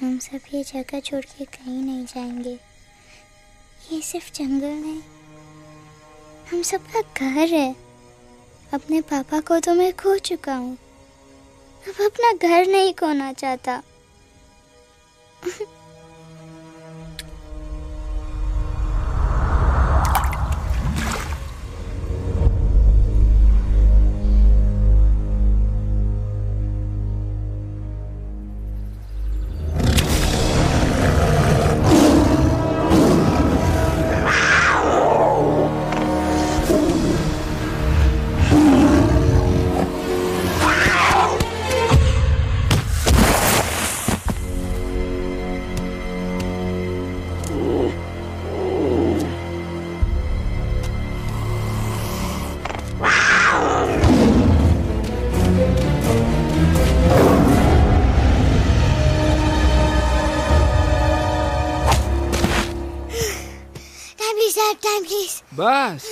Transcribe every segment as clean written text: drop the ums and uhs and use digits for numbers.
हम सब ये जगह छोड़ के कहीं नहीं जाएंगे। ये सिर्फ जंगल नहीं, हम सबका घर है। अपने पापा को तो मैं खो चुका हूँ, अब अपना घर नहीं खोना चाहता। बस,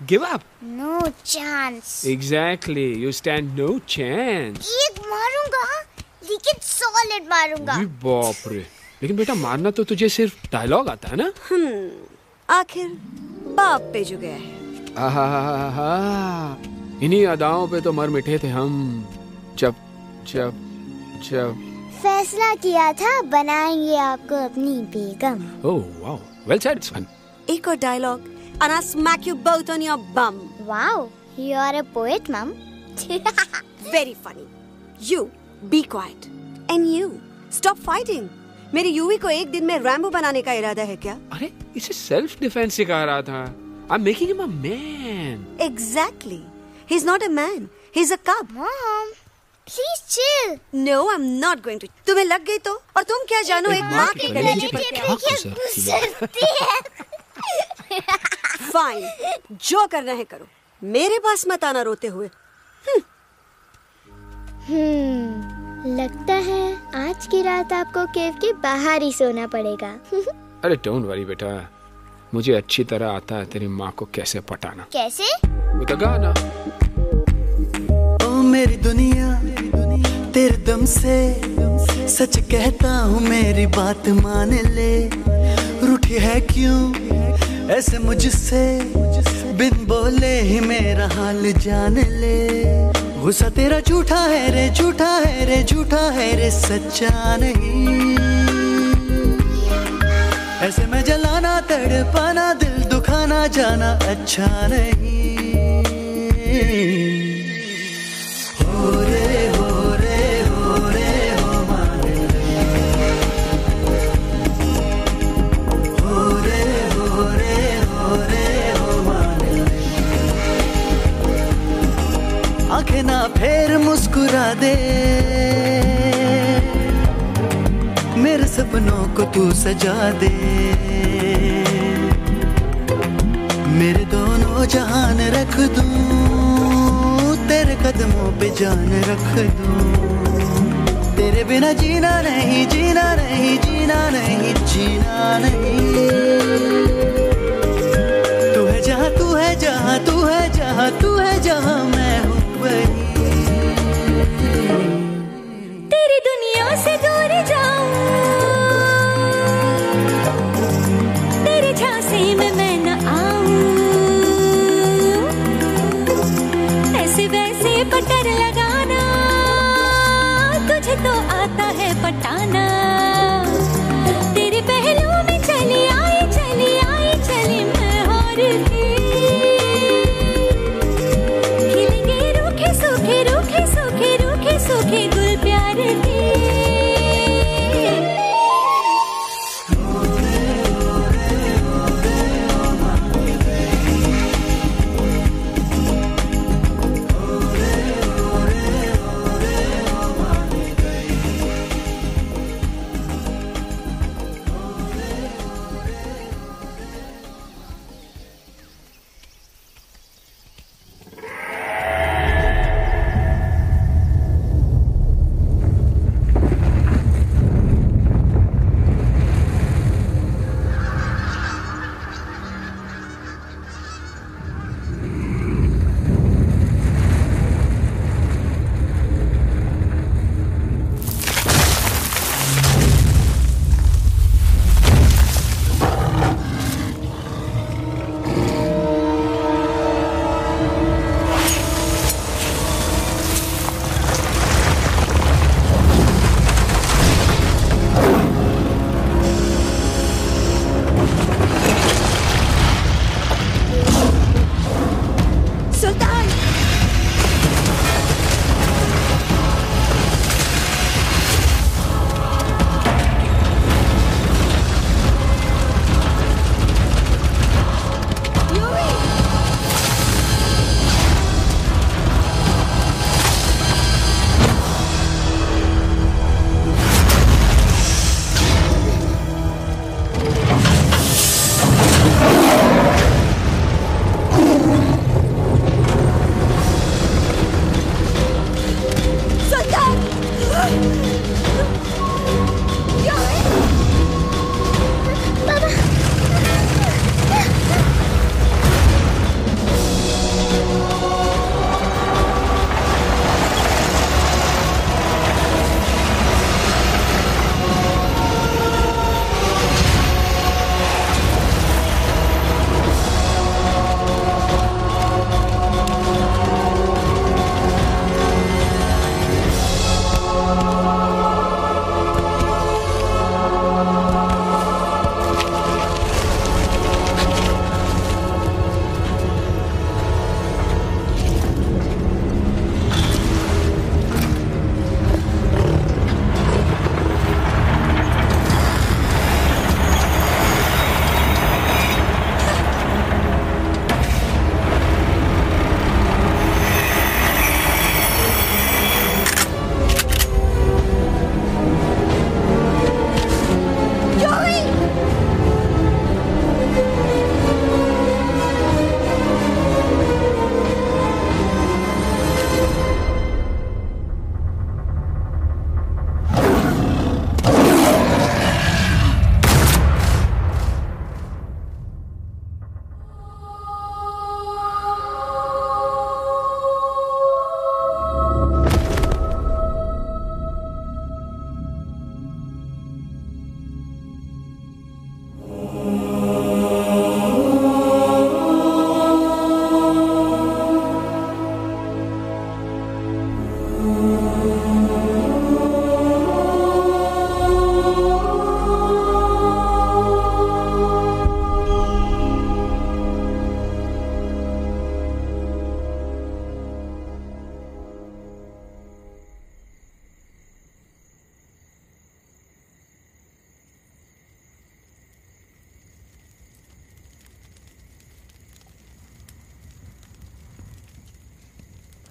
give up. No chance. Exactly, you stand no chance. एक मारूंगा, लेकिन solid मारूंगा। अरे बाप रे, लेकिन बेटा मारना तो तुझे सिर्फ डायलॉग आता है ना? आखिर बाप पे जो गया है। आहा, इन्हीं अदाओं पे तो मर मिटे थे हम। जब फैसला किया था बनाएंगे आपको अपनी बेगम। Oh wow, well said, it's fun. एक और dialogue and I'll smack you both on your bum. Wow, you are a poet, Mom. Very funny. You be quiet and you stop fighting. मेरी यूवी को एक दिन में Rambo बनाने का इरादा है क्या? अरे इसे सेल्फ डिफेंस सिखा रहा था। I'm making him a man. Exactly. He's not a man. He's a cub. Mom, please chill. No, I'm not going to. तुम्हें लग गई तो? और तुम क्या जानो एक माँ के गले पर क्या गुजरती है। फाइन, जो करना है करो, मेरे पास मत आना रोते हुए। लगता है आज की रात आपको केव के बाहर ही सोना पड़ेगा। अरे डोंट वरी बेटा, मुझे अच्छी तरह आता है तेरी माँ को कैसे पटाना। कैसे? वो गाना। ओ मेरी दुनिया तेरे दम से सच कहता हूँ, मेरी बात मान ले। रूठी है क्यों ऐसे मुझसे, बिन बोले ही मेरा हाल जान ले। गुस्सा तेरा झूठा है रे, झूठा है रे, झूठा है रे, सच्चा नहीं। ऐसे में जलाना तड़पाना, दिल दुखाना जाना अच्छा नहीं। हो रे हो रे हो रे हो माने, हो रे हो रे हो रे हो माने। आंखें ना फेर मुस्कुरा दे, मेरे सपनों को तू सजा दे। मेरे दोनों जहान रख दूं, तेरे कदमों पे जान रख दूं। तेरे बिना जीना नहीं, जीना नहीं, जीना नहीं, जीना नहीं। तू है जहाँ, तू है जहाँ, तू है जहाँ, तू है जहाँ, मैं हूँ वही। तेरी दुनिया से दूर जाऊं, तेरे झांसे में मैं न आऊं। ऐसे वैसे पटर लगाना, तुझे तो आता है पटाना। तेरे पहलू में चली आई, चली आई, चली मैं हार के। खिलेंगे रूखे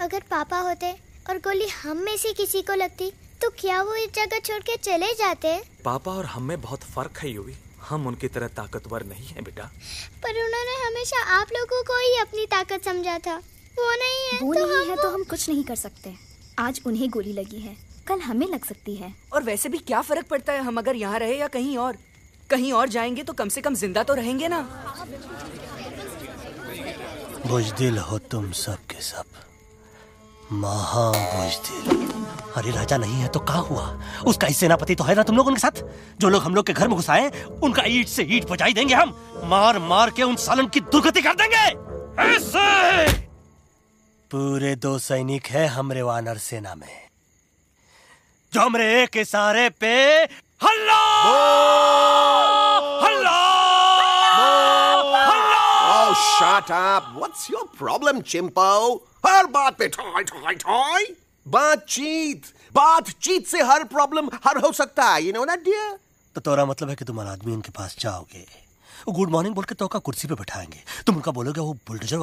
अगर पापा होते और गोली हम में से किसी को लगती तो क्या वो इस जगह छोड़ के चले जाते? पापा और हम में बहुत फर्क है यूवी। हम उनकी तरह ताकतवर नहीं है बेटा। पर उन्होंने हमेशा आप लोगों को ही अपनी ताकत समझा था। वो नहीं है वो तो नहीं है तो हम कुछ नहीं कर सकते। आज उन्हें गोली लगी है, कल हमें लग सकती है। और वैसे भी क्या फर्क पड़ता है हम अगर यहाँ रहे या कहीं और? कहीं और जाएंगे तो कम से कम जिंदा तो रहेंगे ना। बुज़दिल हो तुम सब के सब, महा बुज़दिल। अरे राजा नहीं है तो क्या हुआ? उसका ही सेनापति तो है ना तुम लोगों के साथ। जो लोग हम लोग के घर में घुसाए उनका ईंट से ईंट बजाई देंगे हम। मार मार के उन सालन की दुर्गति कर देंगे ऐसे। पूरे 2 सैनिक है हमरे वानर सेना में जो हमरे एक इशारे पे हल्ला हल्ला हल्ला। Oh, shut up! What's your problem, चिंपो? हर बात पे ठोय ठोय ठोय। बातचीत से हर प्रॉब्लम हल हो सकता है। You know that, dear? तो तोरा मतलब है कि तुम आदमी उनके पास जाओगे, गुड मॉर्निंग बोल के तो का कुर्सी पे बैठाएंगे। तुम उनका बोलोगे वो बुलडोजर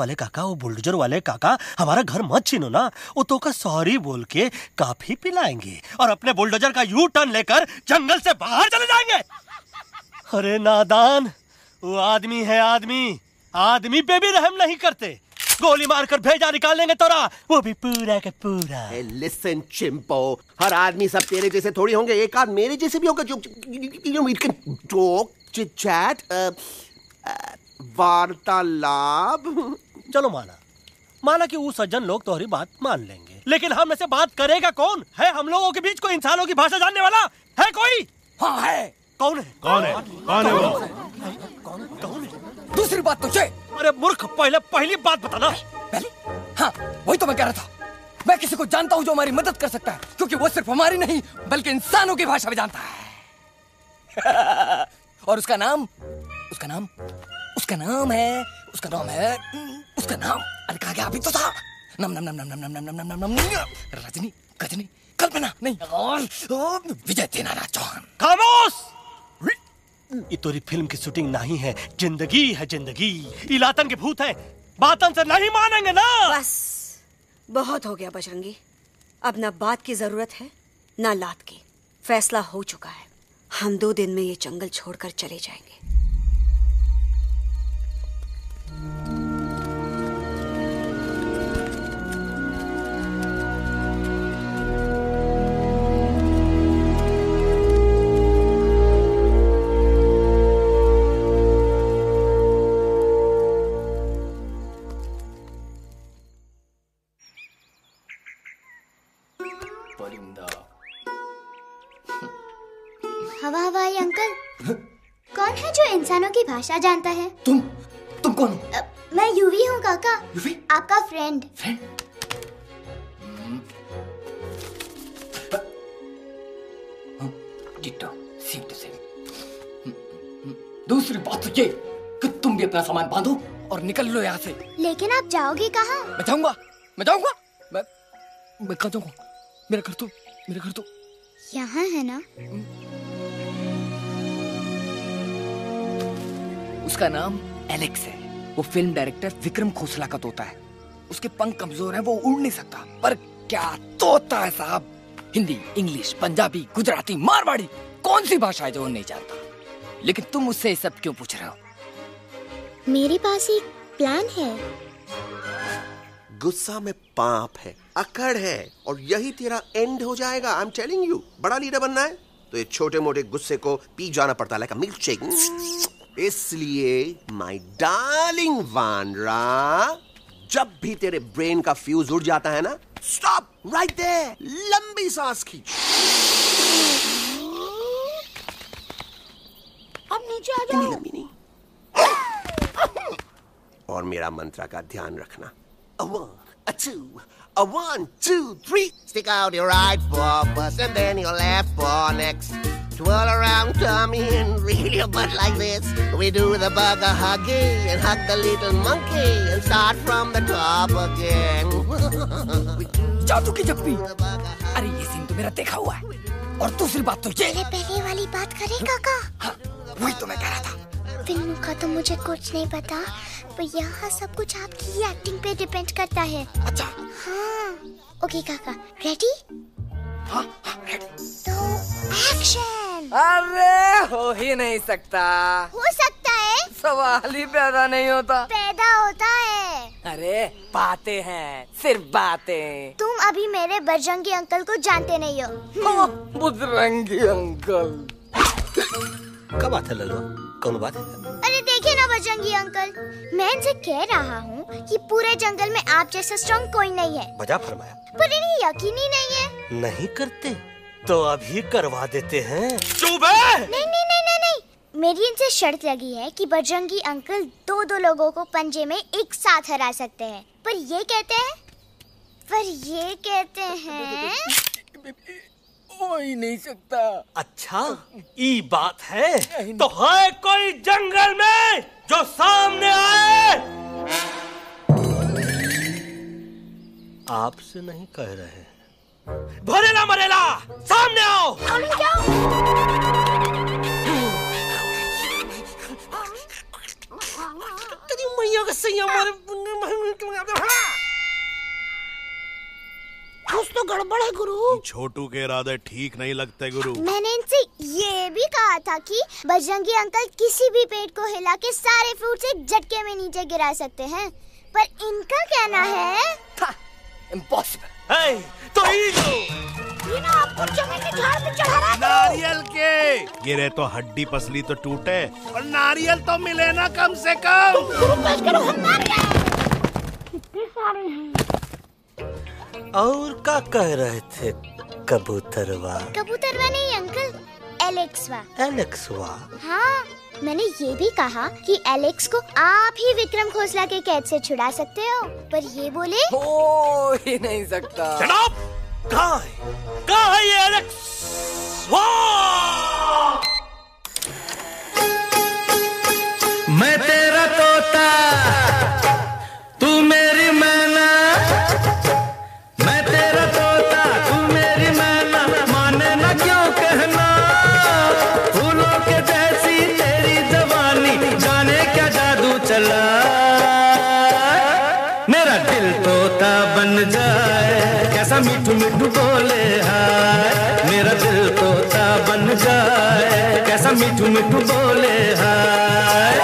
वाले काका हमारा घर मत छीनो ना। वो तो का सॉरी बोल के काफी पिलाएंगे और अपने बुलडोजर का यू टर्न लेकर जंगल से बाहर चले जाएंगे। अरे नादान, वो आदमी है आदमी पे भी रहम नहीं करते। गोली मारकर भेजा निकाल लेंगे तोरा, वो भी पूरा का पूरा। Listen, चिंपो, हर आदमी सब तेरे जैसे थोड़ी होंगे। एक आध मेरे जैसे भी होगा जो we can talk, chit chat, वार्तालाप। चलो माना कि वो सज्जन लोग तुम्हारी बात मान लेंगे, लेकिन हम में से बात करेगा कौन? है हम लोगों के बीच कोई इंसानों की भाषा जानने वाला है कोई? हाँ है। कौन है वो? दूसरी बात तो ये। अरे मूर्ख, पहली बात बताना। पहली? हाँ, वही तो मैं कह रहा था। मैं किसी को जानता हूँ जो हमारी मदद कर सकता है, क्योंकि वो सिर्फ हमारी नहीं बल्कि इंसानों की भाषा भी जानता है। और उसका नाम है अरे कहा गया अभी तो था। नम रजनी गजनी कल्पना नहीं और विजय देनाराज चौहान। खामोश! ये तोरी फिल्म की शूटिंग नहीं है, जिंदगी है जिंदगी। इलातन के भूत है, बातन से नहीं मानेंगे ना। बस बहुत हो गया बजरंगी। अब ना बात की जरूरत है ना लात की। फैसला हो चुका है। हम 2 दिन में ये जंगल छोड़कर चले जाएंगे। हवाई अंकल, कौन है जो इंसानों की भाषा जानता है? तुम कौन हो? मैं यूवी हूँ काका। यूवी? आपका फ्रेंड। दूसरी बात तो ये कि तुम भी अपना सामान बांधो और निकल लो यहाँ से। लेकिन आप जाओगे कहाँ? मैं जाऊंगा मैं कहाँ जाऊंगा? मेरा घर तो यहाँ है ना। उसका नाम एलेक्स है। वो फिल्म डायरेक्टर विक्रम खोसला का तोता है। उसके पंख कमजोर हैं, वो उड़ नहीं सकता। पर क्या तोता है साहब। हिंदी, इंग्लिश, पंजाबी, गुजराती, मारवाड़ी, कौन सी भाषा है जो वो नहीं जानता। लेकिन तुम उससे ये सब क्यों पूछ रहे हो? मेरे पास एक प्लान है। गुस्सा में पाप है, अकड़ है, और यही तेरा एंड हो जाएगा। आई एम टेलिंग यू। बड़ा लीडर बनना है तो ये छोटे मोटे गुस्से को पी जाना पड़ता है, लाइक अ मिल्क शेक। इसलिए माय डार्लिंग वानरा, जब भी तेरे ब्रेन का फ्यूज उड़ जाता है ना, स्टॉप राइट देयर, लंबी सांस खींच। अब नीचे आ जाओ। लंबी नहीं। और मेरा मंत्र का ध्यान रखना। A 1, a 2, a 1, 2, 3. Stick out your right paw first and then your left paw next. Twirl around tummy and reel your butt like this. We do the bugger huggy and hug the little monkey and start from the top again. जादू की जप्पी। अरे ये scene तो मेरा देखा हुआ है। और दूसरी बात तो ये। पहले वाली बात करें काका। हाँ, वही तो मैं कह रहा था। फिल्मों का तो मुझे कुछ नहीं पता, पर यहाँ सब कुछ आपकी एक्टिंग पे डिपेंड करता है। अच्छा। हाँ। ओके काका, रेडी? हाँ रेडी। तो एक्शन। अरे हो ही नहीं सकता। हो सकता है। सवाल ही पैदा नहीं होता। पैदा होता है। अरे बातें हैं, सिर्फ बातें। तुम अभी मेरे बजरंगी अंकल को जानते नहीं हो। बजरंगी अंकल। क्या बात है लल्लू, कौन बात है? अरे देखिए ना बजरंगी अंकल, मैं इनसे कह रहा हूँ कि पूरे जंगल में आप जैसा स्ट्रॉन्ग कोई नहीं है। बजा फरमाया। पर इन्हें यकीन ही नहीं है। नहीं करते तो अभी करवा देते हैं। चुप है। नहीं नहीं नहीं नहीं नहीं, मेरी इनसे शर्त लगी है कि बजरंगी अंकल दो लोगों को पंजे में एक साथ हरा सकते हैं। पर ये कहते हैं हो ही नहीं सकता। अच्छा ये बात है तो है कोई जंगल में जो सामने आए? आपसे नहीं कह रहे, भरेला मरेला सामने आओ। तेरी मैया का सही हमारे कुछ तो गड़बड़ है गुरु। छोटू के इरादे ठीक नहीं लगते गुरु। मैंने इनसे ये भी कहा था कि बजरंगी अंकल किसी भी पेड़ को हिला के सारे फ्रूट्स एक झटके में नीचे गिरा सकते हैं, पर इनका कहना है इम्पॉसिबल। तो ये ना आपको जमीन के झाड़ पे चढ़ा रहा है। नारियल के गिरे तो हड्डी पसली तो टूटे और नारियल तो मिले ना कम से कम। कितने सारे हैं। और क्या कह रहे थे कबूतरवा? कबूतरवा नहीं अंकल, एलेक्सवा। एलेक्सवा? हाँ, मैंने ये भी कहा कि एलेक्स को आप ही विक्रम खोसला के कैद से छुड़ा सकते हो, पर ये बोले हो ही नहीं सकता। कहाँ है ये एलेक्स? मैं तेरा तोता तू मेरी मैना, मैं तेरा तोता तू मेरी मैना, माने ना क्यों कहना, फूलों के जैसी तेरी जवानी, जाने क्या जादू चला, मेरा दिल तोता बन जाए, कैसा मिठू मिठू बोले हाय, मेरा दिल तोता बन जाए, कैसा मिठू मिठू बोले हाय।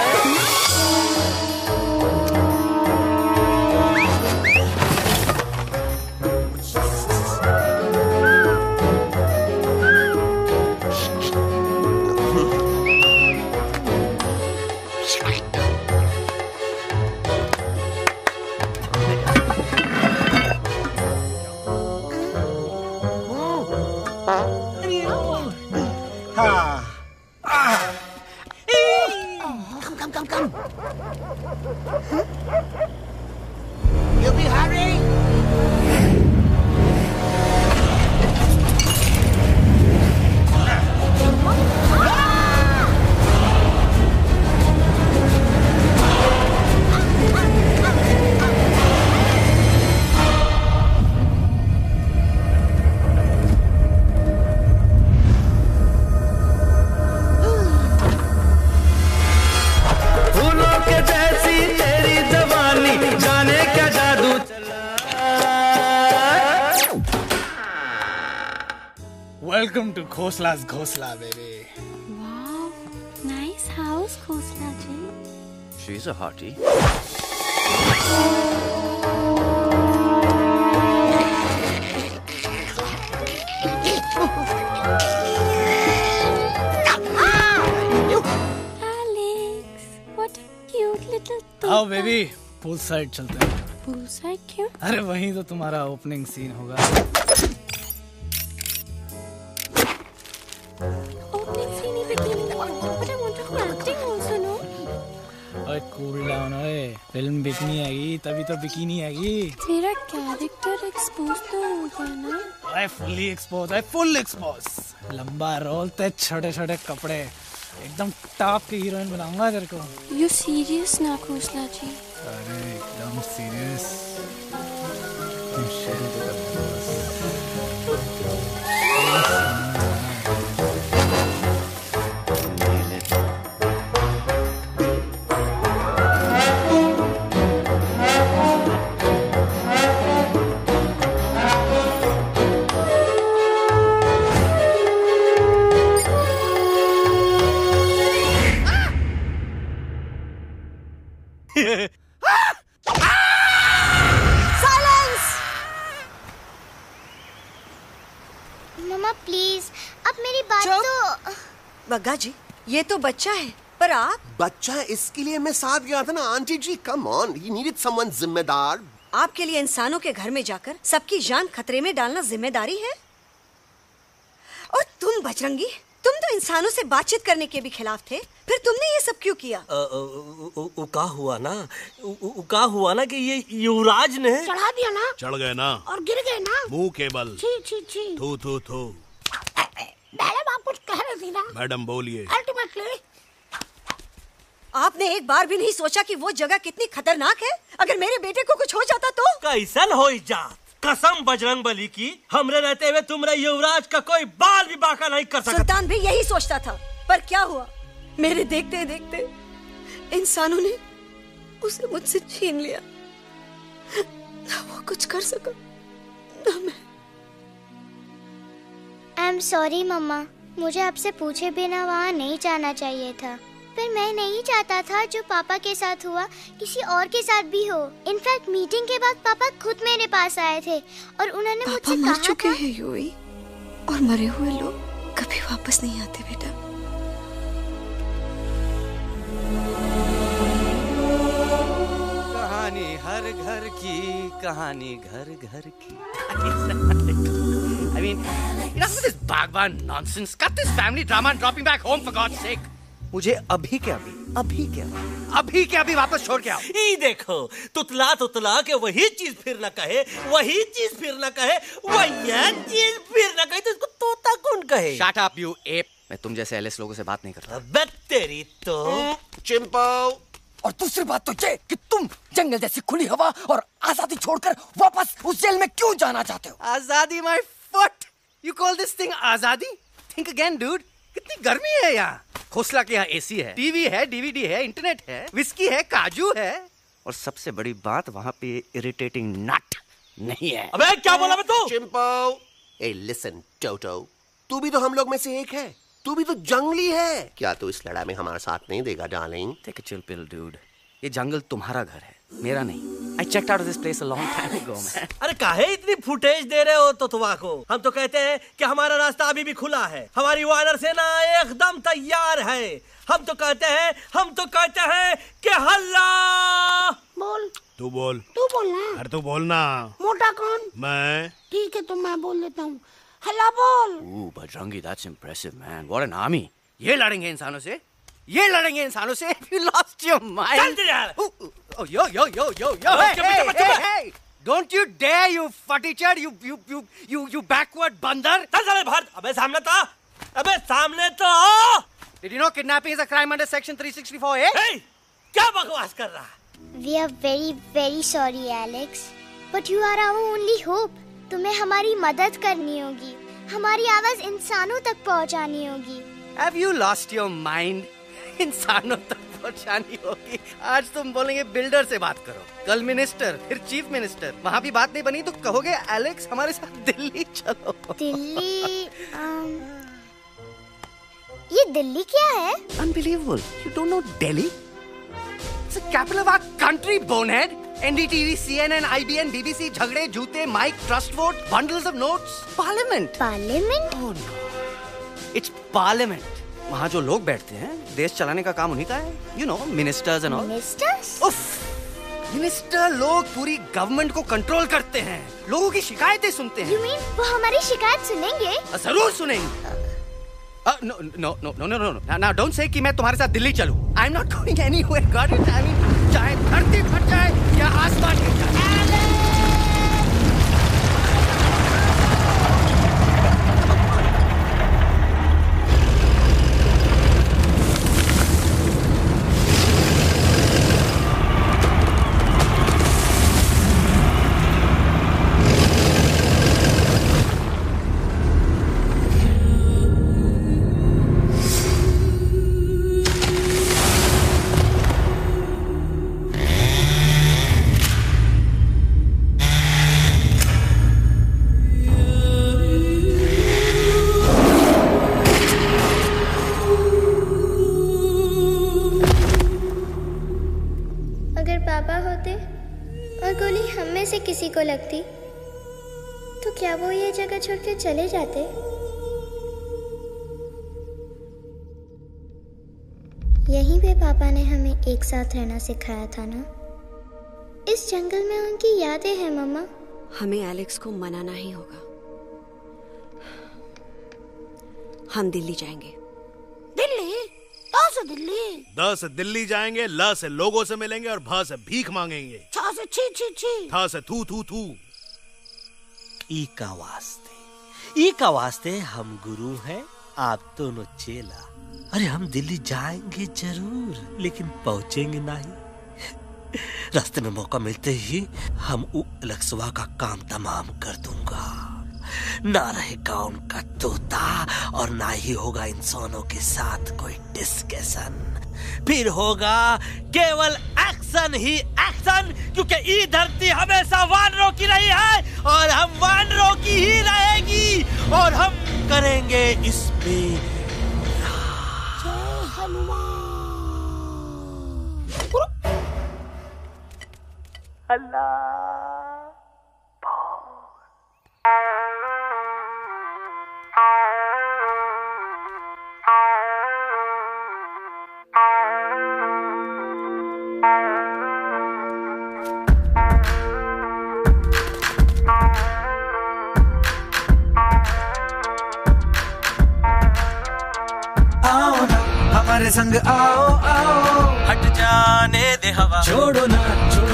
Welcome to Khosla's Khosla, baby. Wow, nice house, Khosla ji. She's a hottie. Alex, what a cute little thing. आओ बेबी, पूल साइड चलते हैं। पूल साइड क्यों? अरे वहीं तो तुम्हारा ओपनिंग सीन होगा। Opening scene ही बिकिनी में, but I want to do acting also, no? ओए कूल डाउन ओए, फिल्म बिकनी आएगी तभी तो बिकिनी आएगी। तेरा कैरेक्टर एक्सपोज तो होगा ना? ओए फुल्ली एक्सपोज, ओए फुल एक्सपोज। लंबा रोल ते छोटे छोटे कपड़े, एकदम टॉप की हीरोइन बनाऊंगा तेरे को। You serious ना खोसला जी? अरे एकदम सीरियस। बग्गा जी, ये तो बच्चा है, पर आप? बच्चा है इसके लिए मैं साथ गया था ना aunty ji. Come on, he needed someone जिम्मेदार। आपके लिए इंसानों के घर में जाकर सबकी जान खतरे में डालना जिम्मेदारी है? और तुम बजरंगी, तुम तो इंसानों से बातचीत करने के भी खिलाफ थे, फिर तुमने ये सब क्यों किया? का हुआ ना कि ये युवराज ने चढ़ा दिया ना, चढ़ गए ना और गिर गए ना, मुंह के बल। छी। थू। मैडम आप कुछ कह रही थी ना? मैडम बोलिए। अल्टीमेटली आपने एक बार भी नहीं सोचा कि वो जगह कितनी खतरनाक है? अगर मेरे बेटे को कुछ हो जाता तो? कैसन हो जा, कसम बजरंग बली की, हमरे रहते हुए तुमरे युवराज का कोई बाल भी बाका नहीं कर सकता। सुल्तान भी यही सोचता था, पर क्या हुआ? मेरे देखते देखते इंसानों ने उसे मुझसे छीन लिया। ना वो कुछ कर सका, ना मैं। आई एम सॉरी मम्मा, मुझे आपसे पूछे बिना वहाँ नहीं जाना चाहिए था। पर मैं नहीं चाहता था जो पापा के साथ हुआ किसी और के साथ भी हो। इनफैक्ट मीटिंग के बाद पापा खुद मेरे पास आए थे और उन्होंने मुझसे कहा मर चुके हैं यूवी, और मरे हुए लोग कभी वापस नहीं आते बेटा। कहानी हर घर की, कहानी घर घर की। I mean, enough with this Bhagwan nonsense. Cut this family drama and drop me back home for God's sake. मुझे अभी के अभी वापस छोड़ के आओ। ई देखो, तुतला के वही चीज फिर न कहे, वही चीज फिर न कहे, वही चीज फिर न कहे, तो इसको तोता कौन कहे? Shut up, you ape. मैं तुम जैसे एलिस लोगों से बात नहीं करता। अबे तेरी तो चिंपो। और दूसरी बात तो ये कि तुम जंगल जैसी खुली हवा और आजादी छोड़कर वापस उस जेल में क्यों जाना चाहते हो? आजादी my foot. You call this thing आजादी? Think again, dude. कितनी गर्मी है यहाँ। खोसला के यहाँ एसी है, टीवी है, डीवीडी है, इंटरनेट है, विस्की है, काजू है, और सबसे बड़ी बात वहाँ पे इरिटेटिंग नट नहीं है। अबे क्या बोला मैं तू? चिंपो। ए लिसन टोटो, तू भी तो हम लोग में से एक है, तू भी तो जंगली है। क्या तू इस लड़ाई में हमारा साथ नहीं देगा darling? Take a chill pill, dude. ये जंगल तुम्हारा घर है, मेरा नहीं। I checked out of this place a long time ago, man. अरे काहे इतनी फुटेज दे रहे हो तो को? हम तो कहते हैं कि हमारा रास्ता अभी भी खुला है, हमारी वानर सेना एकदम तैयार है। हम तो कहते हैं कि हल्ला। बोल। तू बोल ना। अरे तू बोल ना। मोटा कौन? मैं। ठीक है तो मैं बोल देता हूँ। हल्ला बोल। Ooh, Bajrangi, that's impressive, man. What an army. ये लड़ेंगे इंसानों से? You lost your mind. चल यार। Oh, yo. Hey. Don't you dare, you fatichard, you backward बंदर. चल चले बाहर। अबे सामने तो। Did you know kidnapping is a crime under section 364A? Hey, क्या बकवास कर रहा है? We are very very sorry Alex, but you are our only hope. तुम्हें हमारी मदद करनी होगी, हमारी आवाज इंसानों तक पहुंचानी होगी। Have you lost your mind? इंसानों तक पहुंचानी होगी। आज तुम बोलेंगे बिल्डर से बात करो, कल मिनिस्टर, फिर चीफ मिनिस्टर। वहाँ भी बात नहीं बनी तो कहोगे एलेक्स हमारे साथ दिल्ली चलो। दिल्ली? ये दिल्ली क्या है? Unbelievable. You don't know Delhi? It's the capital of our country, bonehead. NDTV, CNN, IBN, BBC, झगड़े, जूते, mic, trust vote, bundles of notes. Parliament. Parliament? Oh no. It's Parliament. वहाँ जो लोग बैठते हैं, देश चलाने का काम उन्हीं का है। You know, ministers and all. Ministers? उफ, मिनिस्टर लोग पूरी गवर्नमेंट को कंट्रोल करते हैं, लोगों की शिकायतें सुनते हैं। You mean वो हमारी शिकायत सुनेंगे? जरूर सुनेंगे। No. Now don't say कि मैं तुम्हारे साथ दिल्ली चलूं. I'm not going anywhere. Got it? I mean, चाहे धरती फट जाए या आसमान गिर जाए। किसी को लगती तो क्या वो ये जगह छोड़कर चले जाते? यहीं पे पापा ने हमें एक साथ रहना सिखाया था ना। इस जंगल में उनकी यादें हैं मम्मा। हमें एलेक्स को मनाना ही होगा। हम दिल्ली जाएंगे। दिल्ली? कहाँ से दिल्ली? द से दिल्ली जाएंगे, ल से लोगों से मिलेंगे और भ से भीख मांगेंगे, छ से छी छी छी, थ से थू थू थू। ई का वास्ते हम गुरु हैं, आप दोनों चेला। अरे हम दिल्ली जाएंगे जरूर, लेकिन पहुंचेंगे नहीं। रास्ते में मौका मिलते ही हम अलक्सवा का काम तमाम कर दूंगा। ना रहेगा उनका तोता और ना ही होगा इंसानों के साथ कोई डिस्कशन। फिर होगा केवल एक्शन ही एक्शन, क्योंकि ये धरती हमेशा वानरों की रही है और हम वानरों की ही रहेगी, और हम करेंगे इस पे संग आओ आओ, हट जाने दे हवा, छोड़ो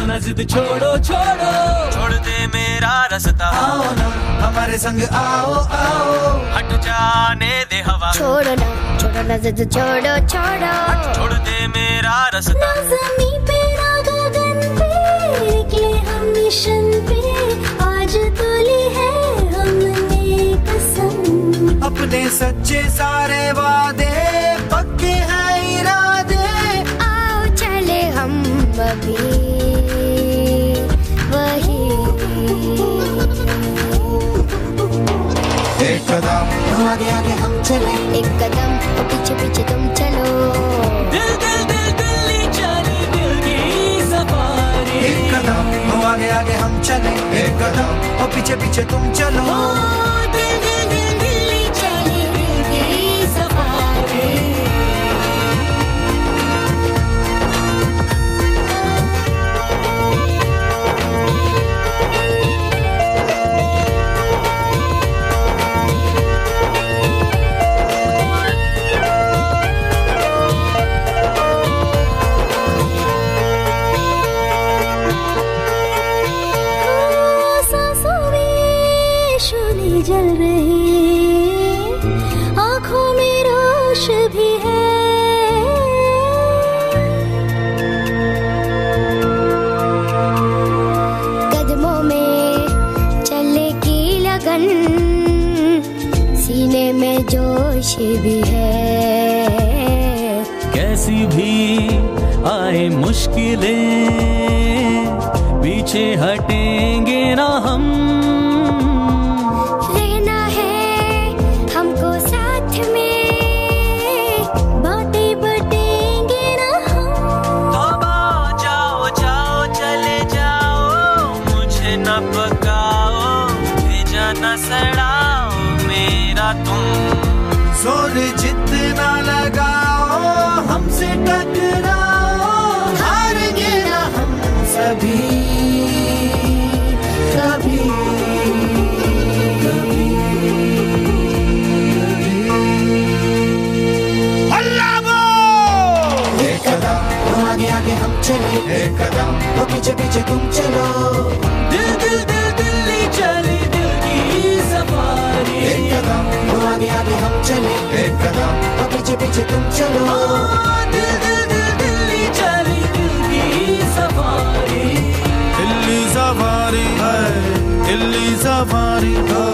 ना जिद, छोड़ो छोड़ दे मेरा रास्ता। आओ ना हमारे संग आओ आओ, हट जाने दे हवा, छोड़ो ना जिद, छोड़ दे मेरा रास्ता। ज़मीं पे ना गगन पे, निकले हम मिशन पे, आज तो ली है हमने कसम। अपने सच्चे सारे वादे पक्के हैं इरादे, आओ चले हम अभी वही। एक कदम आगे आगे हम चले, एक कदम पीछे पीछे तुम चलो। दिल दिल दिल दिल्ली चले, दिल की सफारी। एक कदम आगे आगे हम चले, एक कदम और पीछे पीछे तुम चलो। दिल दिल दिल दिल्ली चले, दिल की सफारी। जल रही आँखों में रोश भी है, कदमों में चलेगी लगन, सीने में जोश भी है। कैसी भी आए मुश्किलें, पीछे हटेंगे ना हम। जोर जितना लगाओ, हमसे टकराओ, हारेंगे ना हम सभी कभी कभी। एक कदम आगे आगे हम चले, एक कदम और पीछे पीछे तुम चलो। दिल दिल दिल दिल्ली चली, दिल की सफारी। एक कदम आगे आगे हम चले, एक कदम और पीछे पीछे तुम चलो। दिल दिल दिल दिल्ली चली, दिल की सफारी। दिल्ली सफारी है, दिल्ली सफारी है,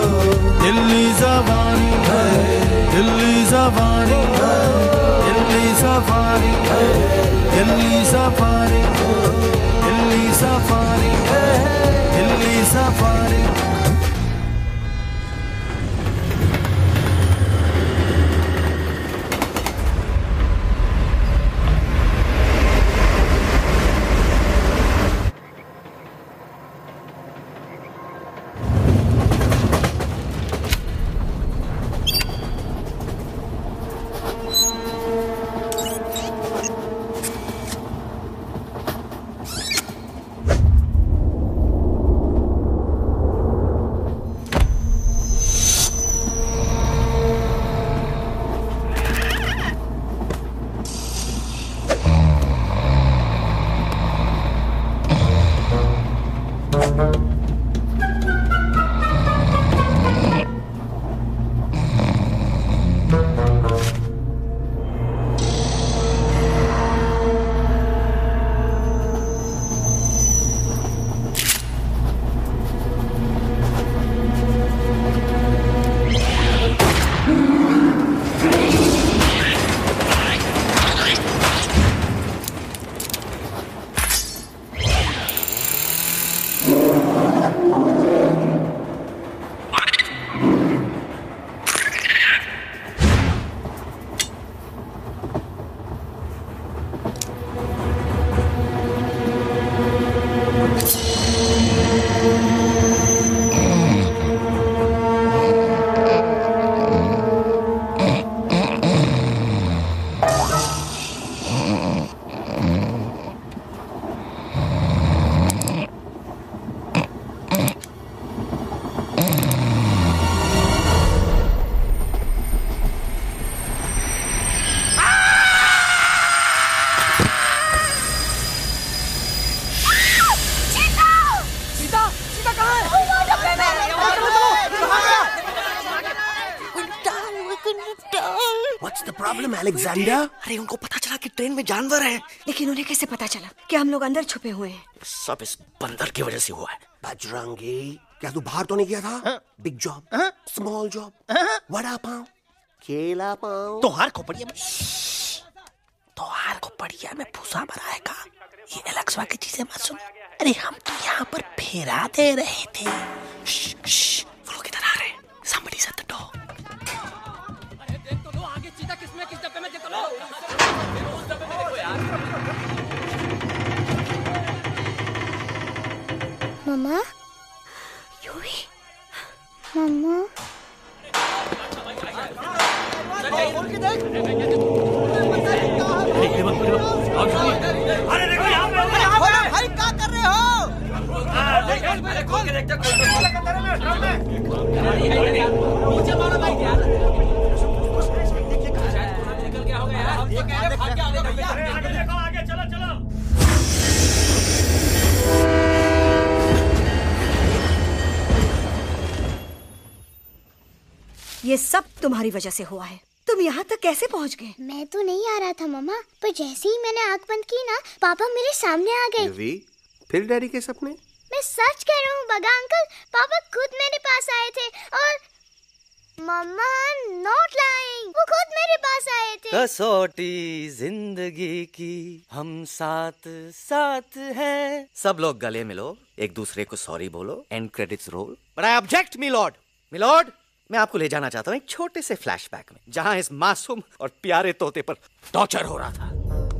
दिल्ली सफारी है, दिल्ली सफारी है, दिल्ली सफारी है, दिल्ली सफारी है, दिल्ली सफारी है, Delhi safari. What's the problem, Alexander? अरे उनको पता चला कि ट्रेन में जानवर है। लेकिन उन्हें कैसे पता चला कि हम लोग अंदर छुपे हुए हैं? सब इस बंदर की वजह से हुआ है। बजरंगी, क्या तू बाहर तो नहीं गया था? Big job, small job, vada pav, केला पाव। तोहार खोपड़िया में तोहार खोपड़िया में भूसा भरा है का? ये एलेक्सा की चीजें मत सुन। अरे हम तो यहाँ पर फेरा दे रहे थे। वो लोग इधर आ रहे हैं। Somebody shut the door. अरे देख तो लो आगे चीता किसमें किस डब्बे में देख तो लो। उस डब्बे में देखो यार। मम्मा, यूवी, मम्मा। अरे देखो यहाँ पे भाई क्या कर रहे हो? खोल के देखते नीचे मारो भाई यार। निकल गया होगा यार। ये कह रहे भाग के आगे भैया। आगे देखो आगे चलो चलो। ये सब तुम्हारी वजह से हुआ है। तुम यहाँ तक कैसे पहुँच गए? मैं तो नहीं आ रहा था मम्मा, पर जैसे ही मैंने आँख बंद की ना, पापा मेरे सामने आ गए। यूवी, फिर डैडी के सपने? मैं सच कह रहा हूँ बगा अंकल, पापा खुद मेरे पास आए थे और मम्मा नॉट लाइंग, वो खुद मेरे पास आए थे। कसौटी जिंदगी की हम साथ साथ हैं। सब लोग गले मिलो, एक दूसरे को सॉरी बोलो, and credits roll. But I object milord. Milord, मैं आपको ले जाना चाहता हूँ एक छोटे से फ्लैशबैक में, जहाँ इस मासूम और प्यारे तोते पर टॉर्चर हो रहा था।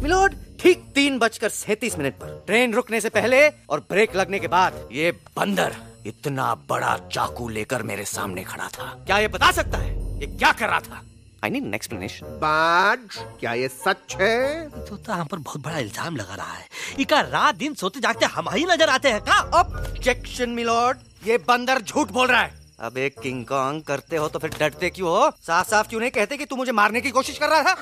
मिलॉर्ड, ठीक 3:37 पर ट्रेन रुकने से पहले और ब्रेक लगने के बाद ये बंदर इतना बड़ा चाकू लेकर मेरे सामने खड़ा था। क्या ये बता सकता है ये क्या कर रहा था? I need an explanation. बाज, क्या ये सच है? तो हम पर बहुत बड़ा इल्जाम लगा रहा है। इका रात दिन सोते जागते हम ही नजर आते हैं का? ऑब्जेक्शन मिलॉर्ड, ये बंदर झूठ बोल रहा है। अब एक किंग कॉन्ग करते हो तो फिर डरते क्यों हो? साफ साफ क्यों नहीं कहते कि तू मुझे मारने की कोशिश कर रहा था?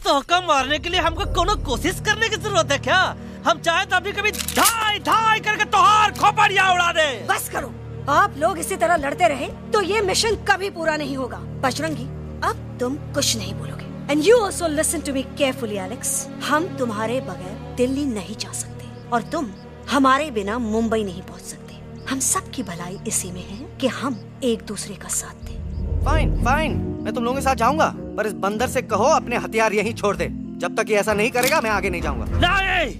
तो कम मारने के लिए हमको कोनो कोशिश करने की जरूरत है क्या? हम चाहे तो अभी कभी धाई धाई करके तोहार खोपड़िया उड़ा दे। बस करो, आप लोग इसी तरह लड़ते रहे तो ये मिशन कभी पूरा नहीं होगा। बजरंगी, अब तुम कुछ नहीं बोलोगे। And you also listen to me carefully, Alex. हम तुम्हारे बगैर दिल्ली नहीं जा सकते और तुम हमारे बिना मुंबई नहीं पहुंच सकते। हम सब की भलाई इसी में है कि हम एक दूसरे का साथ दें। फाइन फाइन, मैं तुम लोगों के साथ जाऊंगा, पर इस बंदर से कहो अपने हथियार यहीं छोड़ दे। जब तक ये ऐसा नहीं करेगा मैं आगे नहीं जाऊंगा। नहीं,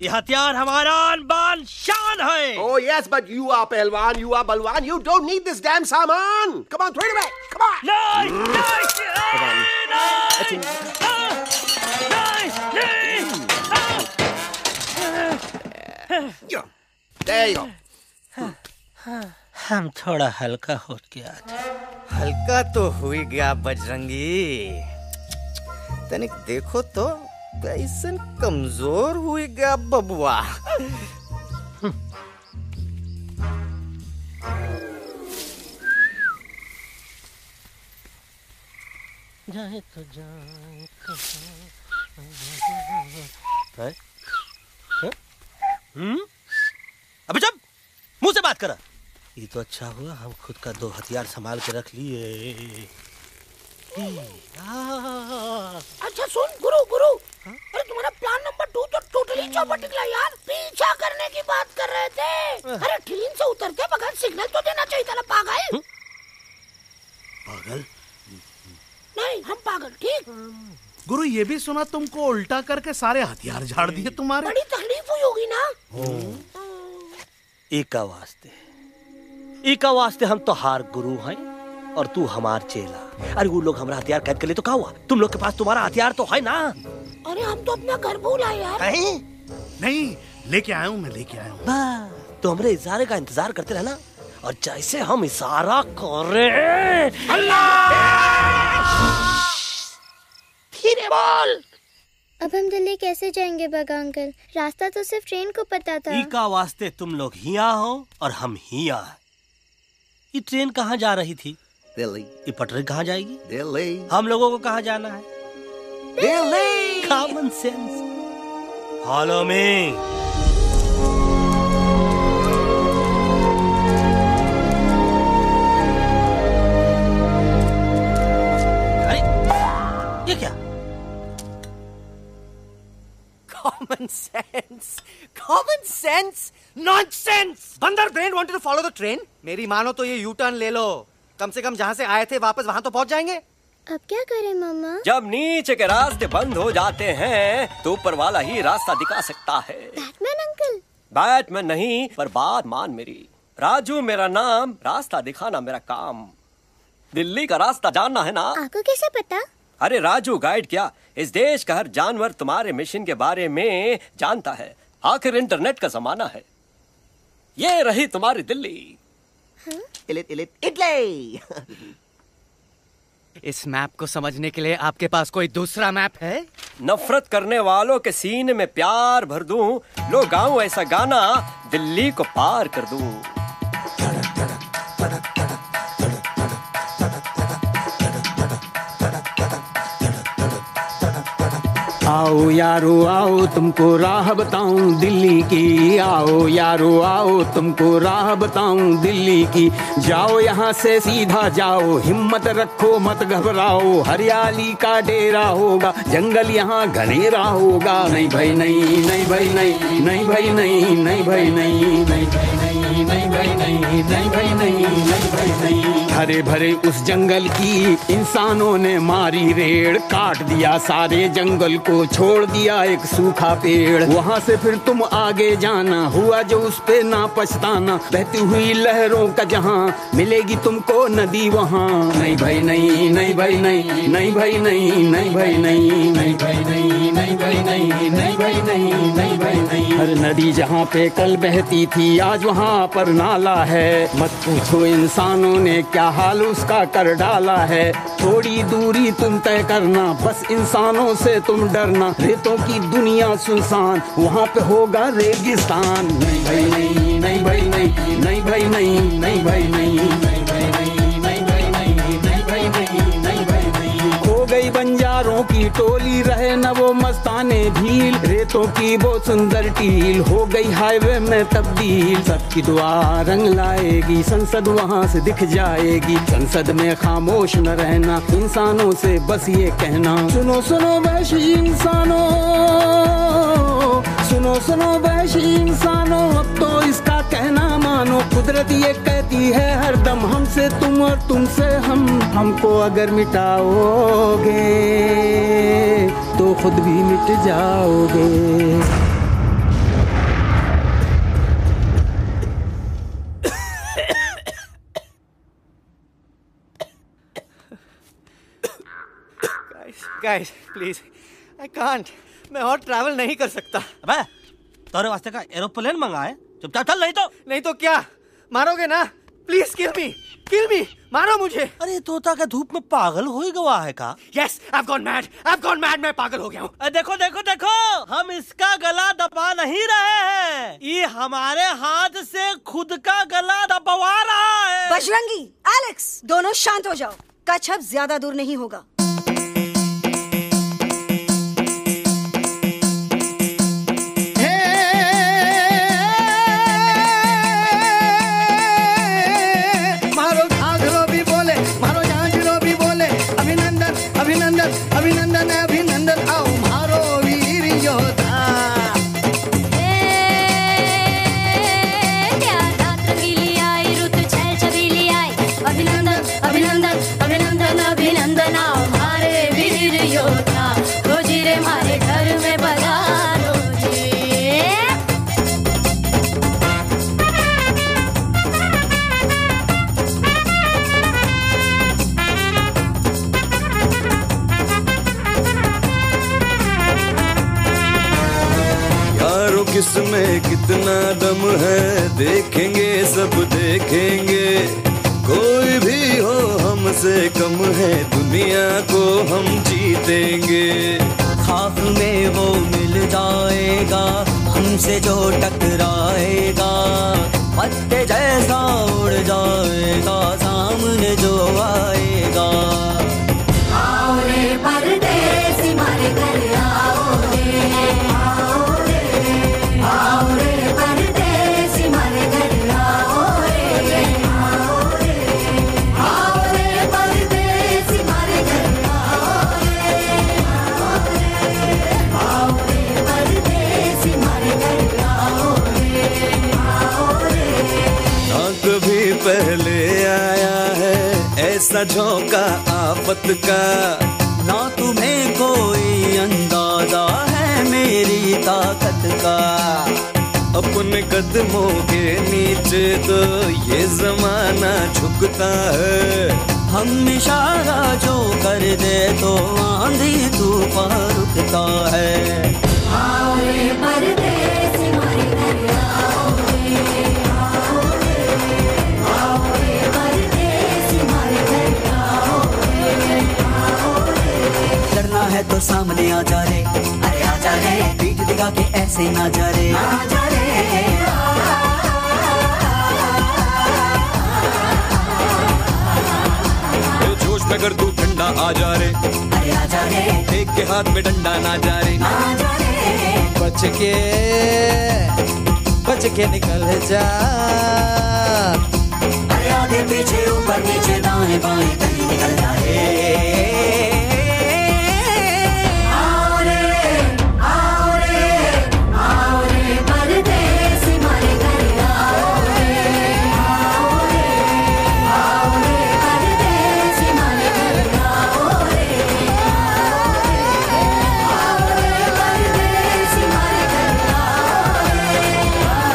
ये हथियार हमारा आन-बान शान है। Oh yes, but you are पहलवान, you are बलवान, you don't need this damn सामान. Come on, throw it away. Come on. There you go. हम थोड़ा हल्का हो गया था। हल्का तो हुई गया बजरंगी, तनिक देखो तो कैसन कमजोर हुई गया बबुआ। जाए तो जाए अबे जब मुंह से बात करा। ये तो अच्छा हुआ हम खुद का 2 हथियार संभाल के रख लिए। अच्छा सुन गुरु गुरु, अरे तुम्हारा प्लान नंबर 2 तो टोटली चौपट निकला यार। पीछा करने की बात कर रहे थे। अरे ट्रेन से उतर के बगैर सिग्नल तो देना चाहिए था ना पागल। पागल? नहीं हम पागल, ठीक। गुरु ये भी सुना तुमको उल्टा करके सारे हथियार झाड़ दिए तुम्हारे। बड़ी तकलीफ हुई होगी ना। इका वास्ते हम तो हार गुरु हैं और तू हमार चेला। अरे वो लोग हमारा हथियार कैद कर ले तो क्या हुआ? तुम लोग के पास तुम्हारा हथियार तो है ना। अरे हम तो अपना घर भूल आए यार। नहीं, लेके आया हूँ, मैं लेके आया हूँ। तो हमारे इशारे का इंतजार करते रहना और जैसे हम इशारा कर रहे धीरे बोल। अब हम दिल्ली कैसे जाएंगे बगा अंकल? रास्ता तो सिर्फ ट्रेन को पता था। ई का वास्ते तुम लोग हिया हो और हम हिया। ये ट्रेन कहाँ जा रही थी? दिल्ली। ये पटरी कहाँ जाएगी? दिल्ली। हम लोगों को कहाँ जाना है? Delhi. Common sense. Follow me. ये क्या? Common sense, common sense, nonsense. बंदर brain wanted to follow the train. मेरी मानो तो ये यू टर्न ले लो। कम से कम जहाँ से आए थे वापस वहाँ तो पहुँच जाएंगे। अब क्या करें मामा? जब नीचे के रास्ते बंद हो जाते हैं तो ऊपर वाला ही रास्ता दिखा सकता है। Batman uncle? बैटमैन नहीं, पर बात मान मेरी। राजू मेरा नाम, रास्ता दिखाना मेरा काम। दिल्ली का रास्ता जानना है ना? आपको कैसे पता? अरे राजू गाइड क्या, इस देश का हर जानवर तुम्हारे मिशन के बारे में जानता है। आखिर इंटरनेट का जमाना है। ये रही तुम्हारी दिल्ली। इटली। इस मैप को समझने के लिए आपके पास कोई दूसरा मैप है? नफरत करने वालों के सीने में प्यार भर दूं, लो गाऊं ऐसा गाना, दिल्ली को पार कर दूं। आओ यारो आओ तुमको राह बताऊं दिल्ली की, आओ यारो आओ तुमको राह बताऊं दिल्ली की। जाओ यहाँ से सीधा जाओ, हिम्मत रखो मत घबराओ, हरियाली का डेरा होगा, जंगल यहाँ घनेरा होगा। नहीं भाई नहीं, नहीं भाई नहीं, नहीं भाई नहीं, नहीं भाई नहीं, नहीं भाई नहीं, नहीं भाई नहीं, नहीं भाई नहीं, नहीं भाई नहीं। हरे भरे उस जंगल की इंसानों ने मारी रेड़, काट दिया सारे जंगल को, छोड़ दिया एक सूखा पेड़। वहाँ से फिर तुम आगे जाना, हुआ जो उस पे ना पछताना, बहती हुई लहरों का जहाँ मिलेगी तुमको नदी वहाँ। नहीं भाई नहीं, नहीं भाई नहीं, नहीं भाई नहीं, नहीं भाई नहीं, नहीं भाई नहीं, नहीं भाई नहीं, नहीं भाई नहीं, नहीं भाई नहीं। हर नदी जहाँ पे कल बहती थी आज वहाँ पर नाला है, मत पूछो इंसानों ने क्या हाल उसका कर डाला है। थोड़ी दूरी तुम तय करना, बस इंसानों से तुम डरना, रेतों की दुनिया सुनसान, वहाँ पे होगा रेगिस्तान। नहीं भाई नहीं, नहीं भाई नहीं, नहीं भाई नहीं, नहीं भाई नहीं, नहीं भाई नहीं, नहीं भाई नहीं, नहीं भाई नहीं, नहीं भाई नहीं। खो गई बंजारों की टोली, रहे न वो मस्ताने भील, रेतों की वो सुंदर टील हो गई हाईवे में तब्दील। सबकी दुआ रंग लाएगी, संसद वहाँ से दिख जाएगी, संसद में खामोश न रहना, इंसानों से बस ये कहना, सुनो सुनो वैशी इंसानों, सुनो सुनो वैशी इंसानों, अब तो इसका कहना मानो। कुदरत ये कहती है हरदम, हमसे तुम और तुमसे हम, हमको अगर मिटाओगे तो खुद भी मिट जाओगे। Guys, please, I can't. मैं और ट्रैवल नहीं कर सकता। अबे, तोरे वास्ते का एरोप्लेन मंगाए, चुपचाप चल, नहीं तो क्या मारोगे ना? प्लीज किल मी, मारो मुझे। अरे तोता का धूप में पागल हो ही गवा है का? Yes, I've gone mad, मैं पागल हो गया हूँ। देखो देखो देखो, हम इसका गला दबा नहीं रहे हैं, ये हमारे हाथ से खुद का गला दबवा रहा है। बजरंगी, एलेक्स, दोनों शांत हो जाओ, कच्छ अब ज्यादा दूर नहीं होगा। अभिनंदन अभिनंदन आओ मारो वीर योद्धा। रंगीली आई रुत छल छबीली आई, अभिनंदन अभिनंदन अभिनंदन अभिनंदन आओ मारे वीर योद्धा। रोजी रे मारे घर में पधारो जी। किसमें कितना दम है, देखेंगे सब देखेंगे, कोई भी हो हमसे से कम है दुनिया को हम जीतेंगे। खाक में वो मिल जाएगा हमसे जो टकराएगा, पत्ते जैसा उड़ जाएगा सामने जो आएगा। आओ रे परदेसी मारे घर आओ रे, आओ रे, आओ रे परदेसी मारे घर आओ रे, आओ रे, आओ रे परदेसी मारे घर आओ रे, आओ रे परदेसी मारे घर आओ रे, आओ रे। ना कभी पहले आया है ऐसा झोंका आफत का, ना तुम्हें कोई अंदाजा है मेरी ताकत का। अपने कदमों के नीचे तो ये जमाना झुकता है। हम इशारा जो कर दे तो आंधी तूफान रुकता है। आओ रे परदेसी मारे घर आओ रे, आओ रे, आओ रे परदेसी मारे घर आओ रे, आओ रे। डरना है तो सामने आ जा रे, अरे आ जा रे, पीठ दिखा के ऐसे ना जा रे, आ जा रे। जोश में कर तू ठंडा आ जा रे, अरे आ जा रे, एक के हाथ में डंडा ना जा रे, आ जा रे। बच के निकल जा। अरे आगे पीछे ऊपर नीचे दाएं बाएं कहीं निकल जा रे। आओ रे, आओ रे, आओ रे परदेसी मारे घर आओ रे, आओ रे, आओ रे परदेसी मारे घर आओ रे, आओ रे परदेसी मारे घर आओ रे, आओ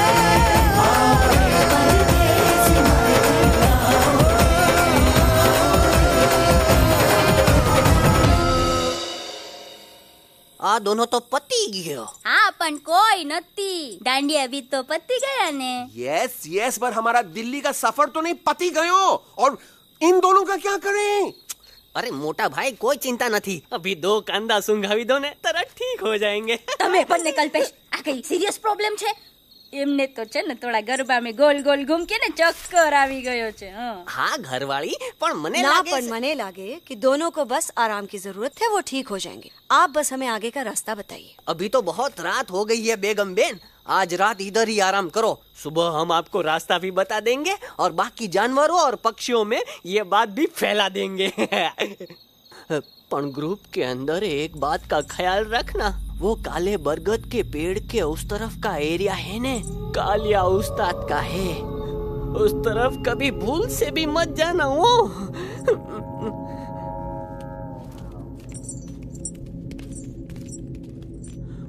रे परदेसी मारे घर आओ। आ दोनों तो पति गयो। हाँ पण कोई नती, दांडिया भी तो पति गया ने। यस यस, पर हमारा दिल्ली का सफर तो नहीं पति गयो, और इन दोनों का क्या करें? अरे मोटा भाई कोई चिंता नहीं, अभी 2 कांदा सुंघावी दो ने तरह ठीक हो जाएंगे। તમે પણ ને કલ્પેશ આ કઈ સિરિયસ પ્રોબ્લેમ છે? એમને તો છે ને થોડા ગરબામાં ગોલ गोल घूम के ने चक्कर આવી ગયો છે। हाँ घरवाली, पर मने ना लागे पर मने लागे कि दोनों को बस आराम की जरूरत है, वो ठीक हो जाएंगे। आप बस हमें आगे का रास्ता बताइए। अभी तो बहुत रात हो गई है बेगम बेन, आज रात इधर ही आराम करो, सुबह हम आपको रास्ता भी बता देंगे और बाकी जानवरों और पक्षियों में ये बात भी फैला देंगे। पर ग्रुप के अंदर एक बात का ख्याल रखना, वो काले बरगद के पेड़ के उस तरफ का एरिया है ने कालिया उस्ताद का है, उस तरफ कभी भूल से भी मत जाना।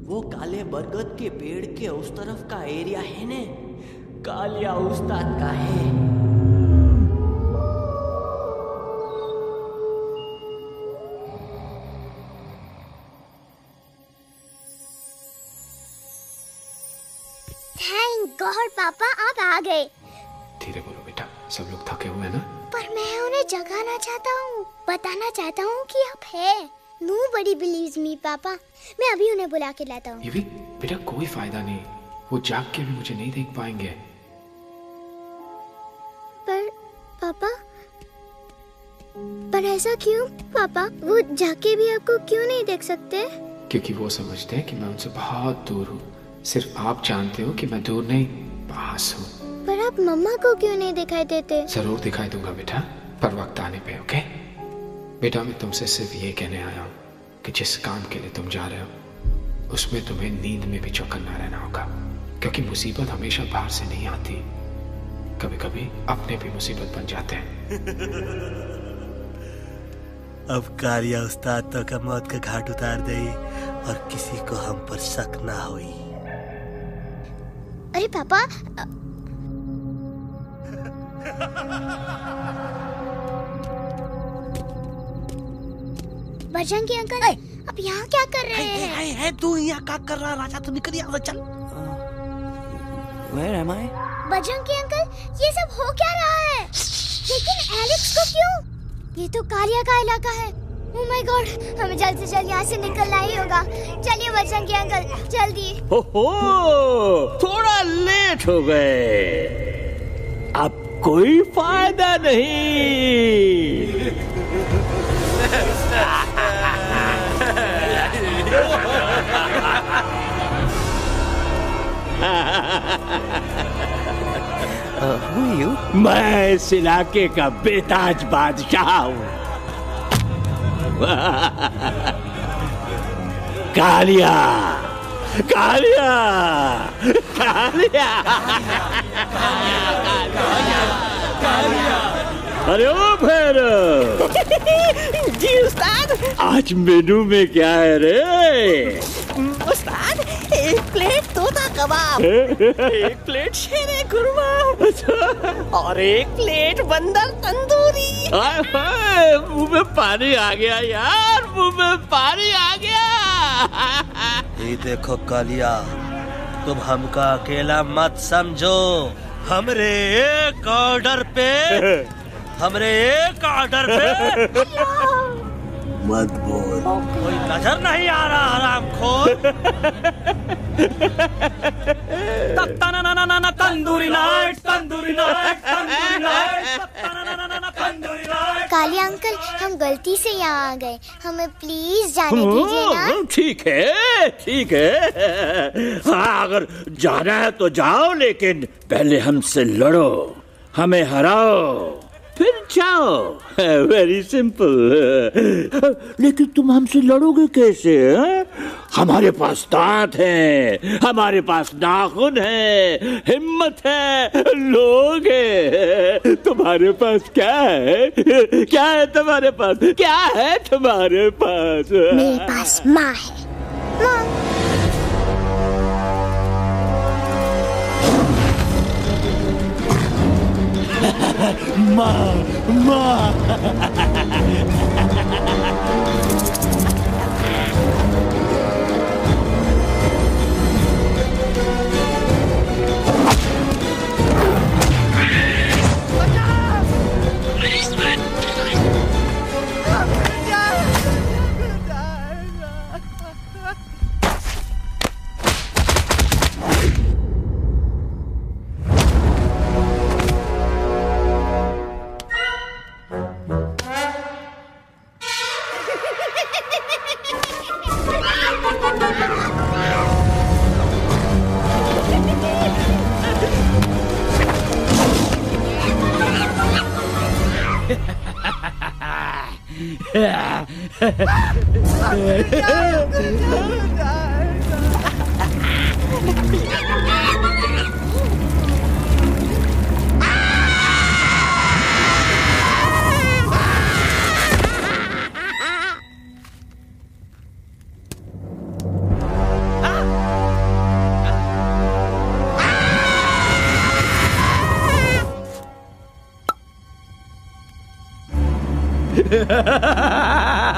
वो काले बरगद के पेड़ के उस तरफ का एरिया है ने कालिया उस्ताद का है। थैंक गॉड पापा आप आ गए। धीरे बोलो बेटा, सब लोग थके हुए ना। पर मैं उन्हें जगाना चाहता हूँ, बताना चाहता हूँ कि आप है। Nobody believes me पापा, मैं अभी उन्हें बुला के लाता हूँ। ये भी बेटा कोई फायदा नहीं, वो जाग के भी मुझे नहीं देख पाएंगे। पर पापा, पर ऐसा क्यों पापा? वो जाके भी आपको क्यों नहीं देख सकते? क्योंकि वो समझते हैं कि मैं उनसे बहुत दूर हूँ। सिर्फ आप जानते हो कि मैं दूर नहीं, पास हूँ। पर आप मम्मा को क्यों नहीं दिखाई देते? जरूर दिखाई दूंगा बेटा, पर वक्त आने पे। ओके बेटा, मैं तुमसे सिर्फ ये कहने आया हूँ कि जिस काम के लिए तुम जा रहे हो उसमें तुम्हें नींद में भी चौकन्ना रहना होगा, क्योंकि मुसीबत हमेशा बाहर से नहीं आती, कभी कभी अपने भी मुसीबत बन जाते हैं। अब कालिया उस्ताद तो का मौत का घाट उतार दे और किसी को हम पर शक ना होई। अरे पापा, बजरंगी अंकल, अब यहाँ क्या कर रहे हैं? है तू यहाँ क्या कर रहा? राजा तू निकल यहाँ से, चल। Where am I? Bajrangi uncle, ये सब हो क्या रहा है? लेकिन एलेक्स को क्यों? ये तो कालिया का इलाका है। ओह माय गॉड, हमें जल्द से जल्द यहाँ से निकलना ही होगा। चलिए बजरंगी अंकल, जल्दी। हो, थोड़ा लेट हो गए, अब कोई फायदा नहीं। मैं इस इलाके का बेताज बादशाह हूँ। कालिया, कालिया, कालिया, अरे ओ भैरव। जी उस्ताद। आज मेनू में क्या है रे? उस्ताद, एक प्लेट तोता कबाब, एक प्लेट शेरे खुरमा और एक प्लेट बंदर तंदूरी। मुंह में पानी आ गया यार, मुंह में पानी आ गया। ये देखो कालिया, तुम हमका अकेला मत समझो। हमरे एक ऑर्डर पे मत बोल। कोई नजर नहीं आ रहा हरामखोर। Tandoori night, tandoori night, tandoori night, tandoori night. Kaliya uncle, हम गलती से यहाँ आ गए, हमें प्लीज जाने दीजिए ना। ठीक है, ठीक है। हाँ, अगर जाना है तो जाओ, लेकिन पहले हमसे लड़ो, हमें हराओ, फिर जाओ। Very simple. लेकिन तुम हमसे लड़ोगे कैसे? हमारे पास दांत हैं, हमारे पास नाखून है, हिम्मत है, लोग हैं। तुम्हारे पास क्या है? क्या है तुम्हारे पास? क्या है तुम्हारे पास? मेरे पास माँ है। माँ, माँ।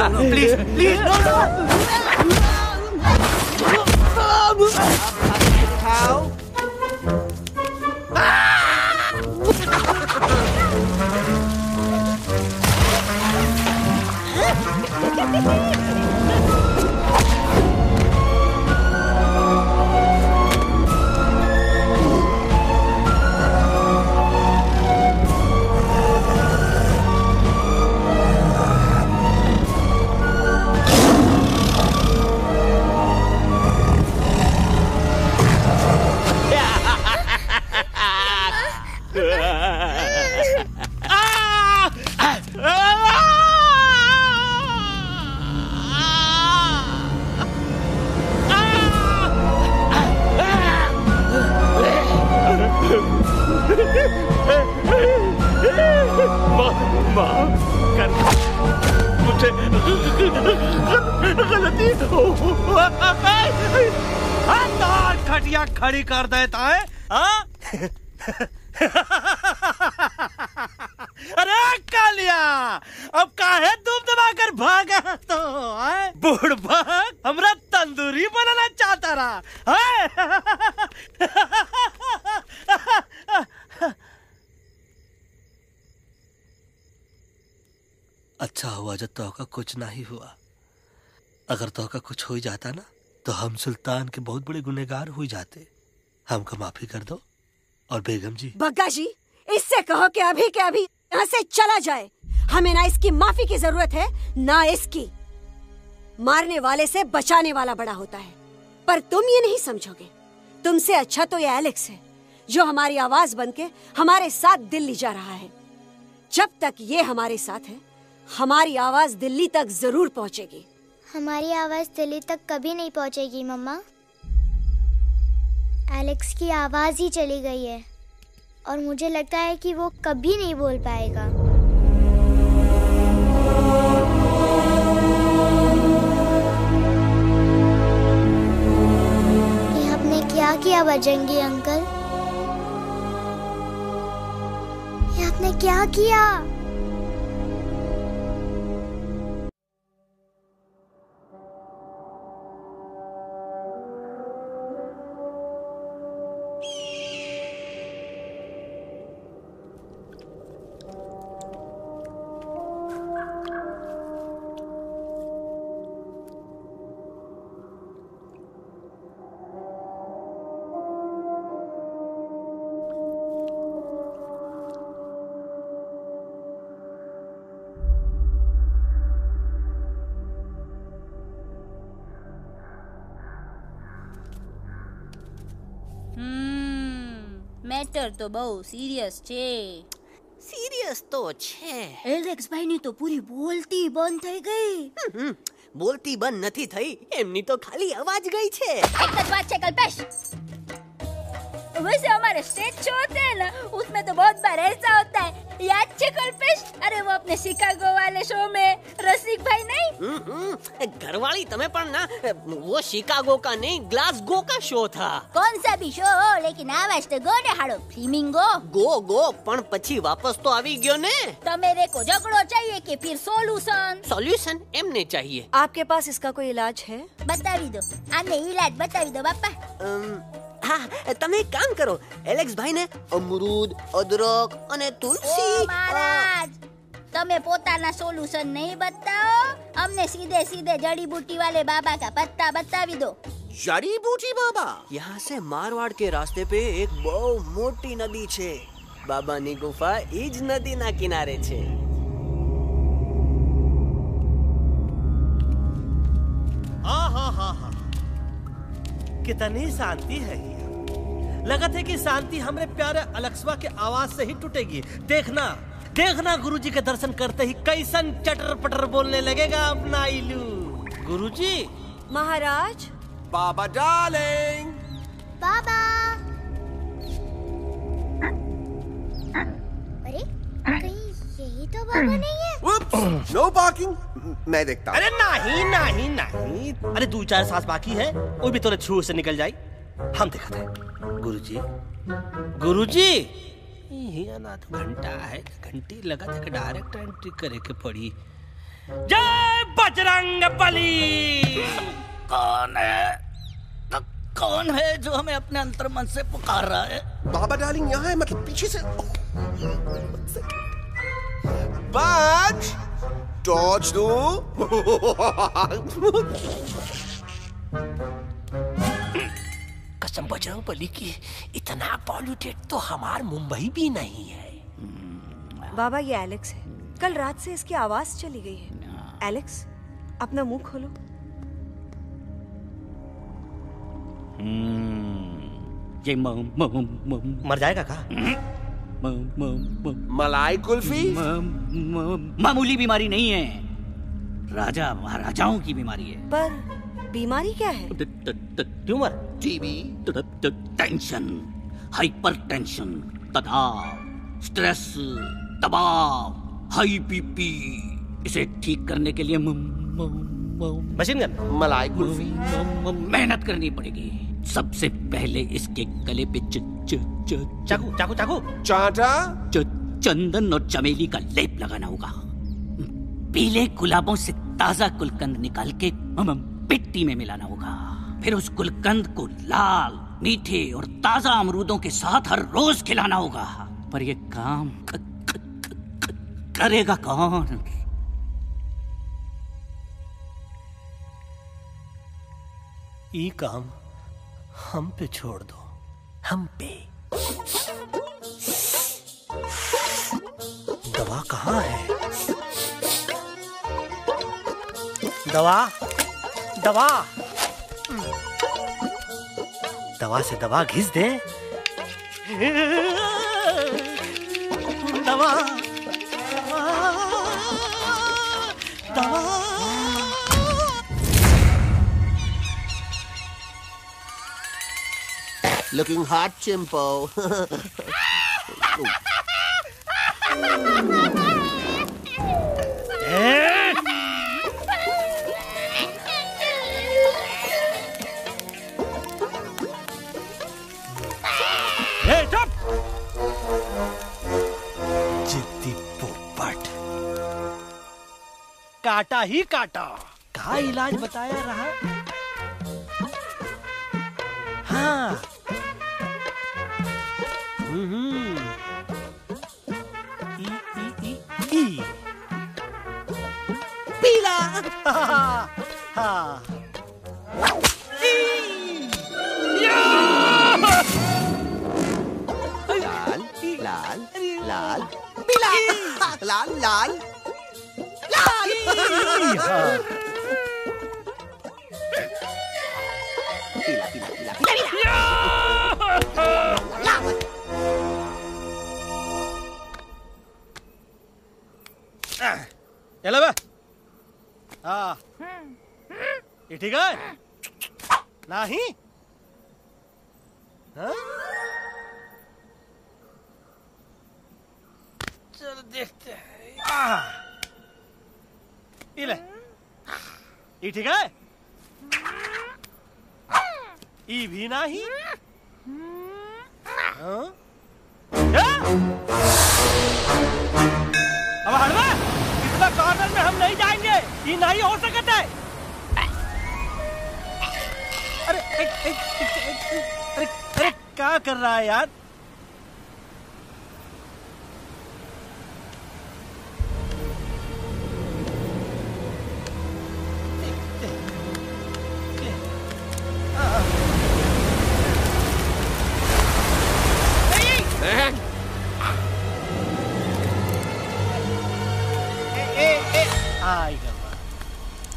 No, please, please, no, no. How? घटिया खड़ी कर देता है। अरे कालिया, अब काहे तुम दबाकर भागा तो? बुड़बक हमरा तंदूरी बनाना चाहता रहा। अच्छा हुआ जब तोहका कुछ नहीं हुआ। अगर तोहका कुछ हो जाता ना तो हम सुल्तान के बहुत बड़े गुनहगार हो जाते। हमको माफी कर दो। और बेगम जी, बग्गा जी, इससे कहो कि अभी के अभी यहाँ से चला जाए। हमें ना इसकी माफी की जरूरत है ना इसकी। मारने वाले से बचाने वाला बड़ा होता है, पर तुम ये नहीं समझोगे। तुमसे अच्छा तो ये एलेक्स है जो हमारी आवाज बनके हमारे साथ दिल्ली जा रहा है। जब तक ये हमारे साथ है हमारी आवाज दिल्ली तक जरूर पहुंचेगी। हमारी आवाज दिल्ली तक कभी नहीं पहुंचेगी मम्मा। एलेक्स की आवाज ही चली गई है और मुझे लगता है कि वो कभी नहीं बोल पाएगा। ये आपने क्या किया बजरंगी अंकल? ये आपने क्या किया? મેટર તો બહુ સિરિયસ છે. સિરિયસ તો છે. એલેક્સ ભાઈ ની તો પૂરી બોલતી બંધ થઈ ગઈ. બોલતી બંધ નથી થઈ, એમની તો ખાલી અવાજ ગઈ છે. એક જ વાત છે कल्पेश, वैसे हमारे स्टेज शो होते हैं ना उसमें तो बहुत बार ऐसा होता है, याद है कल्पेश? अरे वो अपने शिकागो वाले शो में रसिक भाई नहीं, घरवाली तुम्हें पण ना, वो शिकागो का नहीं ग्लासगो का शो था. कौन सा भी शो हो लेकिन आवाज तो गो ने हाड़ो फ्लेमिंगो गो पण પછી વાપસ તો આવી ગયો ને. तो मेरे को झगड़ो चाहिए कि फिर सॉल्यूशन एमने चाहिए. आपके पास इसका कोई इलाज है? बतावी दो, आने इलाज बतावी दो बापा. हाँ, તમે એક કામ કરો, એલેક્સ ભાઈ ને અમરૂદ, અદરક અને તુલસી. ओ महाराज, તમે પોતાના સોલ્યુશન नहीं बताओ, हमने सीधे सीधे जड़ी बूटी वाले बाबा का पत्ता बतावी दो. जड़ी बूटी बाबा? यहाँ से मारवाड़ के रास्ते पे एक बहु मोटी नदी छे. बाबानी गुफा इज नदी ना किनारे छे. कितनी शांति है यहाँ। लगत है कि शांति हमरे प्यारे अलेक्सवा के आवाज से ही टूटेगी। देखना देखना गुरुजी के दर्शन करते ही कैसन चटर पटर बोलने लगेगा अपना इलू। गुरुजी। महाराज। बाबा डार्लिंग। बाबा। अरे कहीं यही तो बाबा नहीं है? नो पार्किंग, मैं देखता हूँ। अरे नहीं नहीं नहीं, अरे 2-4 सांस बाकी है, वो भी तोरे छू से निकल जाए। हम दिखाते हैं। गुरुजी गुरुजी, ये ना तो घंटा है, घंटी लगा था कि डायरेक्ट एंट्री करे के पड़ी। जय बजरंग बली। कौन है? कौन है जो हमें अपने अंतर मन से पुकार रहा है? बाबा डार्लिंग यहाँ है, मतलब पीछे से। बच टॉर्च दो। कसम बजरंग बली की, इतना पॉल्यूटेड तो हमार मुंबई भी नहीं है। बाबा ये एलेक्स है, कल रात से इसकी आवाज चली गई है। एलेक्स अपना मुंह खोलो। ये मर जाएगा का? मलाई कुल्फी? मामूली बीमारी नहीं है, राजा महाराजाओं की बीमारी है। पर बीमारी क्या है? Tumour, TB, tension, hyper tension, तनाव, स्ट्रेस, दबाव, हाई बीपी। इसे ठीक करने के लिए मशीन गन, मलाई कुल्फी, मेहनत करनी पड़ेगी। सबसे पहले इसके गले पे चाकू चाकू चाकू चाटा, चंदन और चमेली का लेप लगाना होगा। पीले गुलाबों से ताजा गुलकंद निकाल के मिट्टी में मिलाना होगा। फिर उस गुलकंद को लाल, मीठे और ताजा अमरूदों के साथ हर रोज खिलाना होगा। पर ये काम करेगा कौन? ये काम हम पे छोड़ दो, हम पे। दवा कहाँ है? दवा, दवा, दवा से दवा घिस दे। दवा, दवा। Looking hot, Chimpo. जिद्दी पोपट, काटा ही काटा। का इलाज बताया रहा? हाँ, पीला। हाँ, लाल, लाल, लाल, पीला, लाल, लाल, लाल। पीला, पीला, पीला, पीला। चलो बे। हाँ, ये ठीक है? नहीं? हाँ? चलो देखते हैं। ये ले, ये ठीक है? ये भी नहीं? हाँ? अब हटवा, इतना कॉर्नर में हम नहीं जाएंगे, ये नहीं हो सकता है। अरे अरे अरे क्या कर रहा है यार?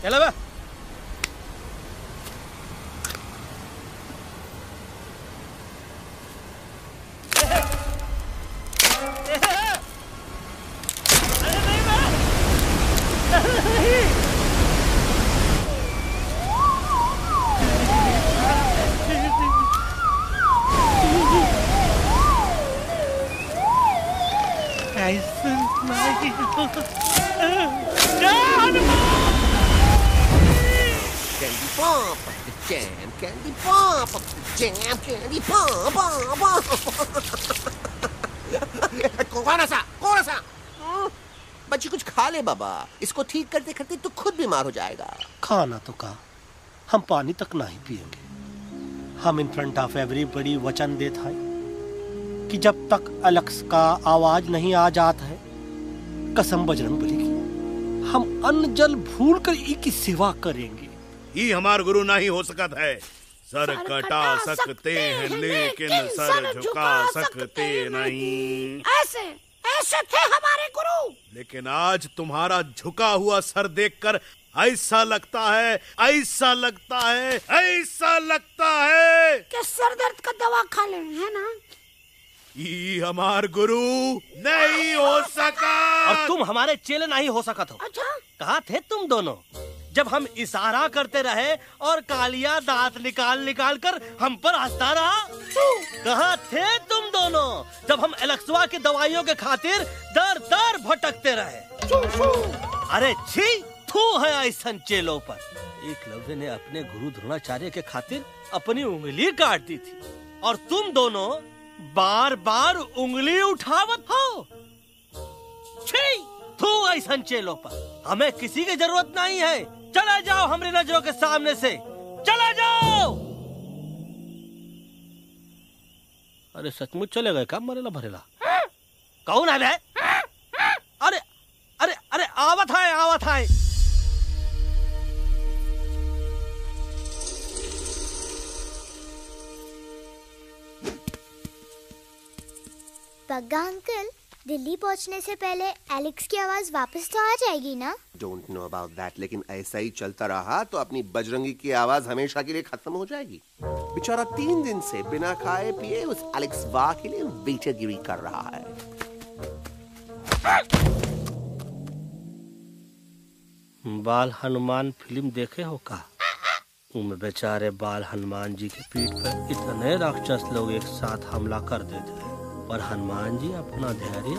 चलो बे। Candy pop, the jam, candy pop, the jam, candy pop, कौन सा? बच्ची कुछ खा ले बाबा, इसको ठीक करते करते तो खुद बीमार हो जाएगा। खाना तो का, हम पानी तक नहीं पिएंगे। हम इन फ्रंट ऑफ एवरीबॉडी वचन देता है कि जब तक एलेक्स का आवाज नहीं आ जाता है, कसम बजरंगबली की, हम अन्न जल भूल कर ई की सेवा करेंगे। ये हमार गुरु नहीं हो सकता है। सर कटा सकते हैं लेकिन सर झुका सकते नहीं। ऐसे ऐसे थे हमारे गुरु। लेकिन आज तुम्हारा झुका हुआ सर देखकर ऐसा लगता है, ऐसा लगता है, ऐसा लगता है कि सर दर्द का दवा खा ले, है ना? ये हमार गुरु नहीं हो सका। और तुम हमारे चेले नहीं हो सका। अच्छा? कहाँ थे तुम दोनों जब हम इशारा करते रहे और कालिया दांत निकाल निकाल कर हम पर हंसता रहा? कहाँ थे तुम दोनों जब हम एलेक्सवा की दवाइयों के खातिर दर दर भटकते रहे? अरे छी, थू है ऐसा चेलों पर। एकलव्य ने अपने गुरु द्रोणाचार्य के खातिर अपनी उंगली काट दी थी और तुम दोनों बार बार उंगली उठावत हो। छी, थू ऐसा चेलों पर। हमें किसी की जरूरत नहीं है। चला जाओ हमारी नजरों के सामने से, चला जाओ। अरे सचमुच चले गए क्या? मरेला भरेला कौन है बे? अरे अरे अरे आवत है, आवत है। बग्गा अंकल, दिल्ली पहुंचने से पहले एलेक्स की आवाज वापस तो आ जाएगी ना? डोंट नो अबाउट दैट, लेकिन ऐसा ही चलता रहा तो अपनी बजरंगी की आवाज हमेशा के लिए खत्म हो जाएगी। बेचारा 3 दिन से बिना खाए पिए उस एलेक्स वाह के लिए वेटरगिरी कर रहा है। बाल हनुमान फिल्म देखे हो का? उनमें बेचारे बाल हनुमान जी की पीठ पर इतने राक्षस लोग एक साथ हमला कर देते हैं, पर हनुमान जी अपना धैर्य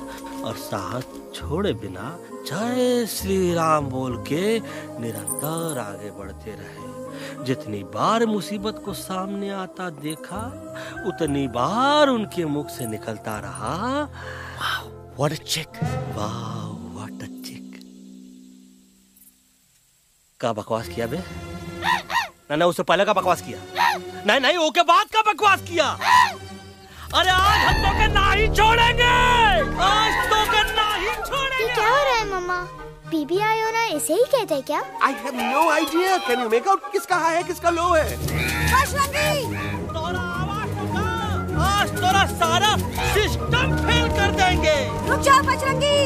और साहस छोड़े बिना जय श्री राम बोल के निरंतर आगे बढ़ते रहे। जितनी बार मुसीबत को सामने आता देखा, उतनी बार उनके मुख से निकलता रहा, व्हाट अ चिक, वाह व्हाट अ चिक। का बकवास किया बे? ना उससे पहले का बकवास किया? नहीं ओके बाद का बकवास किया। अरे आज हम तो के नहीं छोड़ेंगे, आज तो के नहीं छोड़ेंगे। ये क्या हो रहा है मम्मा? बीबी आयोना ऐसे ही कहते हैं क्या? I have no idea. Can you make out किसका हाई है किसका लो है? तोरा आवाज तो आज तोरा सारा सिस्टम फेल कर देंगे। रुक जाओ बजरंगी,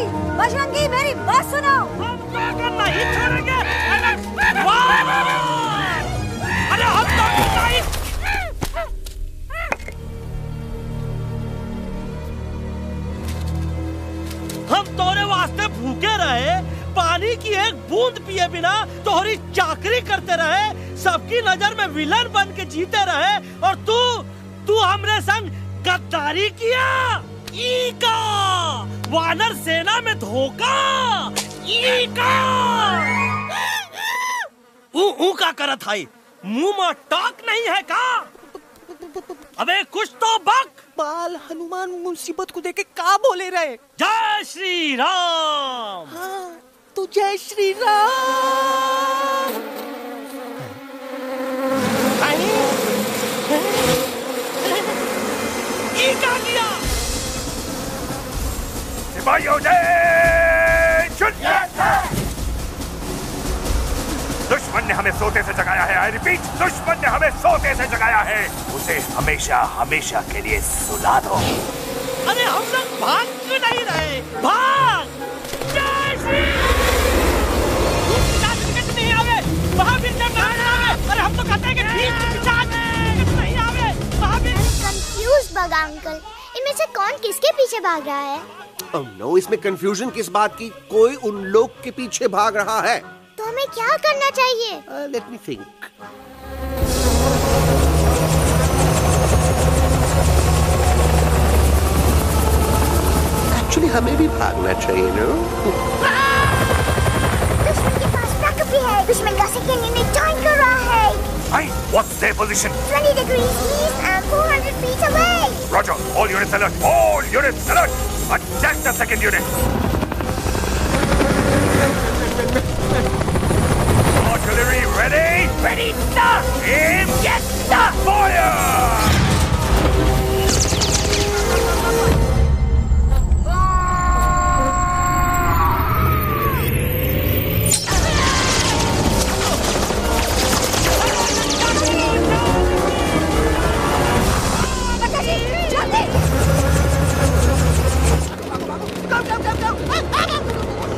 बजरंगी मेरी बात सुनो। हम तो के नहीं छोड़ेंगे। अरे हम तो के नहीं। हम तोरे वास्ते भूखे रहे, पानी की एक बूंद पिए बिना तोहरी चाकरी करते रहे, सबकी नजर में विलन बन के जीते रहे, और तू हमरे संग गद्दारी किया। ईका वानर सेना में धोखा। ईका ऊ का करत है, मुंह में टाक नहीं है का? अबे कुछ तो बक। बाल हनुमान मुसीबत को देखे का बोले रहे? जय श्री राम। हाँ, तो जय श्री राम। ये क्या किया? सिपाहियों दुश्मन ने हमें सोते से जगाया है। आई रिपीट, दुश्मन ने हमें सोते से जगाया है। उसे हमेशा हमेशा के लिए सुला दो। अरे हम लोग भाग क्यों नहीं रहे? भाग! जय श्री नहीं आवे, महावीर जब नहीं आवे। अरे हम तो कहते हैं कि ठीक नहीं आवे, महावीर। कंफ्यूज बग्गा अंकल, इनमें से कौन किसके पीछे भाग रहा है? Oh no, इसमें कंफ्यूजन किस बात की? कोई उन लोग के पीछे भाग रहा है। तो हमें क्या करना चाहिए? Let me think. Actually, हमें भी भागना चाहिए, no? दुश्मन के पास बैकअप भी है। दुश्मन का सेकंड यूनिट ज्वाइन कर रहा है। Hey, what's their position? 20 degrees east and 400 feet away. Roger, all units alert. All units alert. Attack the second unit. Artillery ready? Ready, sir! Aim, yes, sir! Fire!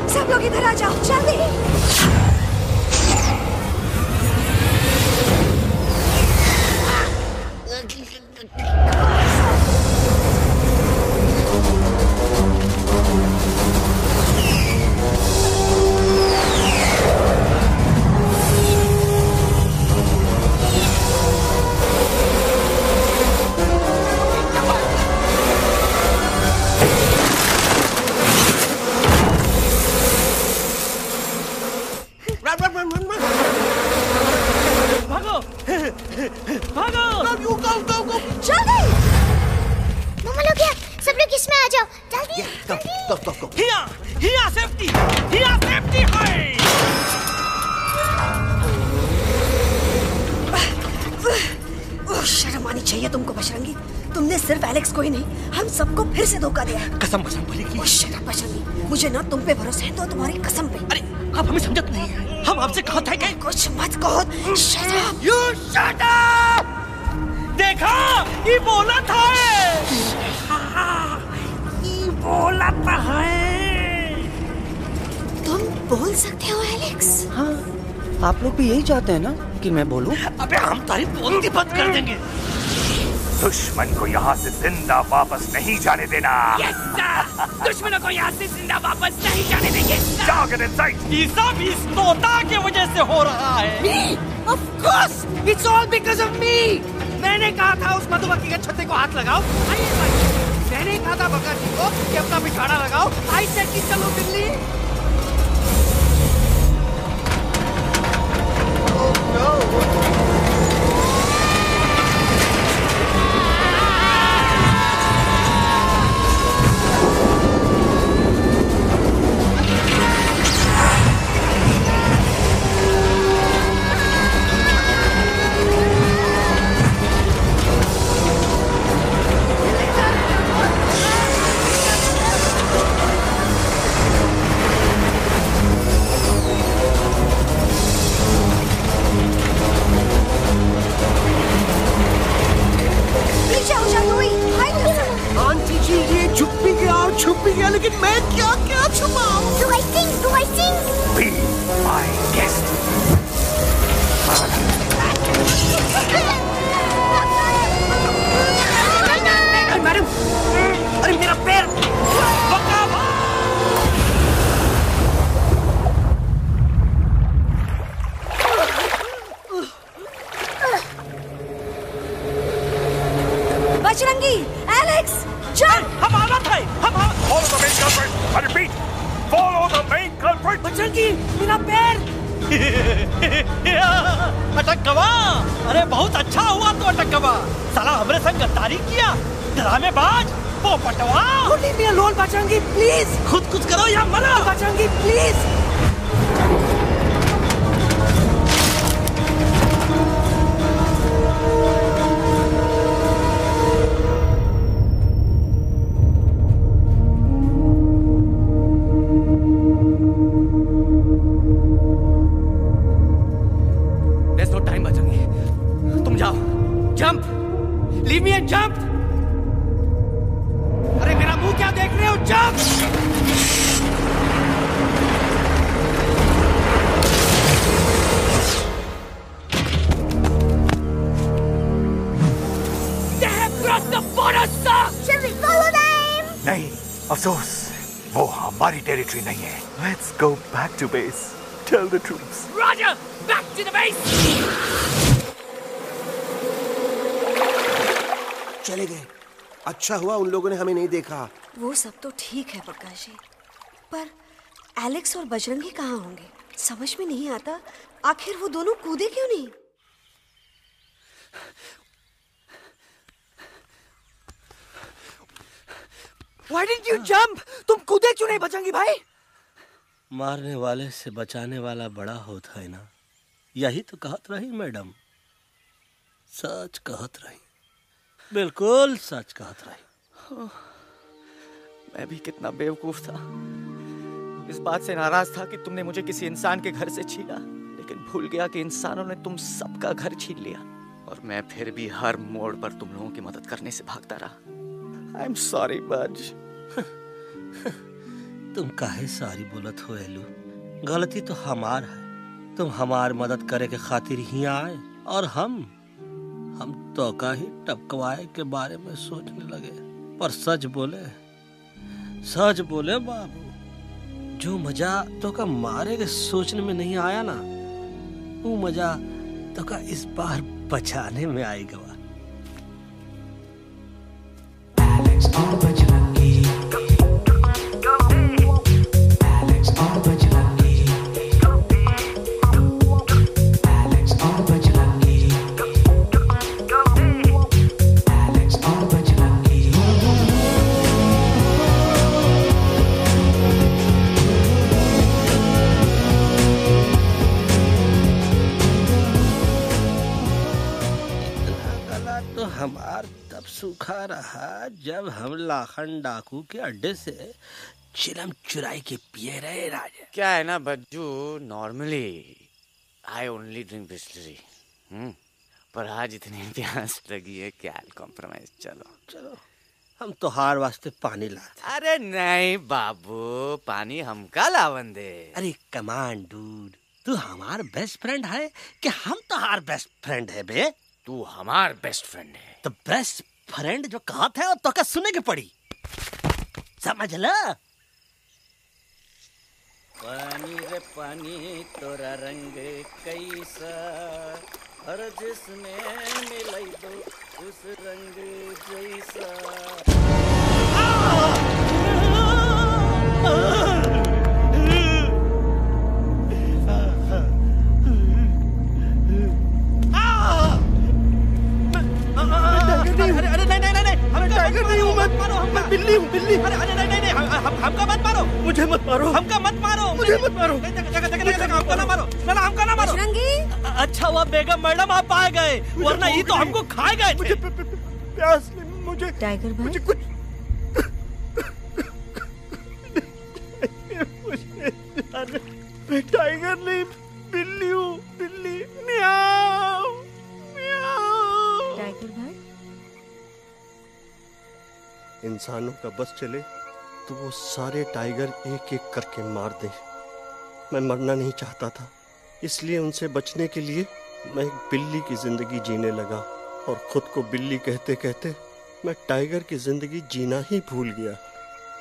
सब लोग इधर आ जाओ, जल्दी। शर्म आनी चाहिए तुमको बजरंगी। तुमने सिर्फ एलेक्स को ही नहीं, हम सबको फिर से धोखा दिया है। कसम भली की। बजरंगी, मुझे ना तुम पे भरोसा है, तो तुम्हारी कसम पे। अरे आप हमें समझत नहीं है। हम आपसे कहा था कि कुछ मत कहो। Shut up. You shut up. देखा, ये बोला था। बोला तो है। तुम बोल सकते हो एलेक्स? हाँ, आप लोग भी यही चाहते हैं ना कि मैं बोलूं? अबे हम तारीफ बोलती बंद कर देंगे। दुश्मन को यहाँ से जिंदा वापस नहीं जाने देना। दुश्मनों को यहाँ से जिंदा वापस नहीं जाने देंगे। जाओ get inside। ये सब इस तोता की वजह से हो रहा है। Me? Of course, it's all because of me। मैंने कहा था उस मधुमक्खी के छत्ते को हाथ लगाओ। आइए भाई, मैंने कहा था बका जी को कि अपना पिछवाड़ा लगाओ। आई सेड कि चलो बिल्ली। लेकिन मैं क्या क्या छुपाऊं? Do I sing? Do I sing? Be my guest। Madam, अरे मेरा पैर। बजरंगी, एलेक्स, चल। हम आलत है, हम Follow the main culprit। I repeat, follow the main culprit। Bajrangi, मेरा पैर। अटक गवा। अरे बहुत अच्छा हुआ तो अटक गवा। साला हमरे संग गद्दारी किया, ड्रामेबाज, पोपटवा। Leave me alone, Bajrangi, please। खुद कुछ करो या मरो। Bajrangi, please। Leave me and jump! अरे मेरा मुंह क्या देख रहे हो? Jump! They have crossed the border, sir! Shall we follow them? नहीं, अफसोस, वो हमारी टेरिटरी नहीं है। Let's go back to base. Tell the troops. Roger, back to the base. चले गए। अच्छा हुआ उन लोगों ने हमें नहीं देखा। वो सब तो ठीक है प्रकाश जी, पर एलेक्स और बजरंगी कहाँ होंगे? समझ में नहीं आता, आखिर वो दोनों कूदे क्यों नहीं? Why didn't you jump? तुम कूदे क्यों नहीं बजरंगी भाई? मारने वाले से बचाने वाला बड़ा होता है ना, यही तो कहत रही मैडम। सच कहत रही, बिल्कुल सच कहत रही। मैं भी कितना बेवकूफ था। इस बात से नाराज था कि तुमने मुझे किसी इंसान के घर से छीना, लेकिन भूल गया कि इंसानों ने तुम सबका घर छीन लिया, और मैं फिर भी हर मोड़ पर तुम लोगों की मदद करने से भागता रहा। आई एम सॉरी बज। तुम काहे सारी बोलत हो एलू? गलती तो हमार है। तुम हमार मदद करे के खातिर ही आए, और हम तो का ही टपकवाए के बारे में सोचने लगे। पर सच बोले बाबू, जो मजा तो का मारे के सोचने में नहीं आया ना, वो मजा तो का इस बार बचाने में आएगा। हमार तब सूखा रहा जब हम लाखन डाकू के अड्डे से चिलम चुराई के पिए रहे राजा। क्या है ना Bajju, normally I only drink Bisleri, पर आज इतनी प्यास लगी है, क्या कॉम्प्रोमाइज। चलो चलो हम तो हार वास्ते पानी लाते। अरे नहीं बाबू, पानी हमका लावन दे। अरे कमान डूड, तू हमार बेस्ट फ्रेंड है कि हम तो हार बेस्ट फ्रेंड है बे? तू हमार बेस्ट फ्रेंड है। तो बेस्ट फ्रेंड जो कहा था तो क्या सुने के पड़ी, समझ ला। पानी रे पानी तोरा रंग कैसा, हर जिसमें मिलाई दो उस रंग जैसा। अरे नहीं नहीं नहीं, हम टाइगर नहीं हूँ, मैं बिल्ली हूँ, बिल्ली। अरे नहीं नहीं, हमका मत मारो, मुझे मत मारो, हमका मत मारो, मुझे मत मारो, हमका ना मारो, ना हमका ना मारो। अच्छा हुआ बेगम मैडम आप आ गए, वरना ये तो हमको खा गए। मुझे प्यास नहीं, मुझे टाइगर भाई, मुझे कुछ मैं टाइगर नहीं, बिल्ली हूँ, बिल्ली। म्याऊ म्याऊ। टाइगर भाई, इंसानों का बस चले तो वो सारे टाइगर एक एक करके मार दे। मैं मरना नहीं चाहता था, इसलिए उनसे बचने के लिए मैं एक बिल्ली की जिंदगी जीने लगा, और खुद को बिल्ली कहते कहते मैं टाइगर की जिंदगी जीना ही भूल गया।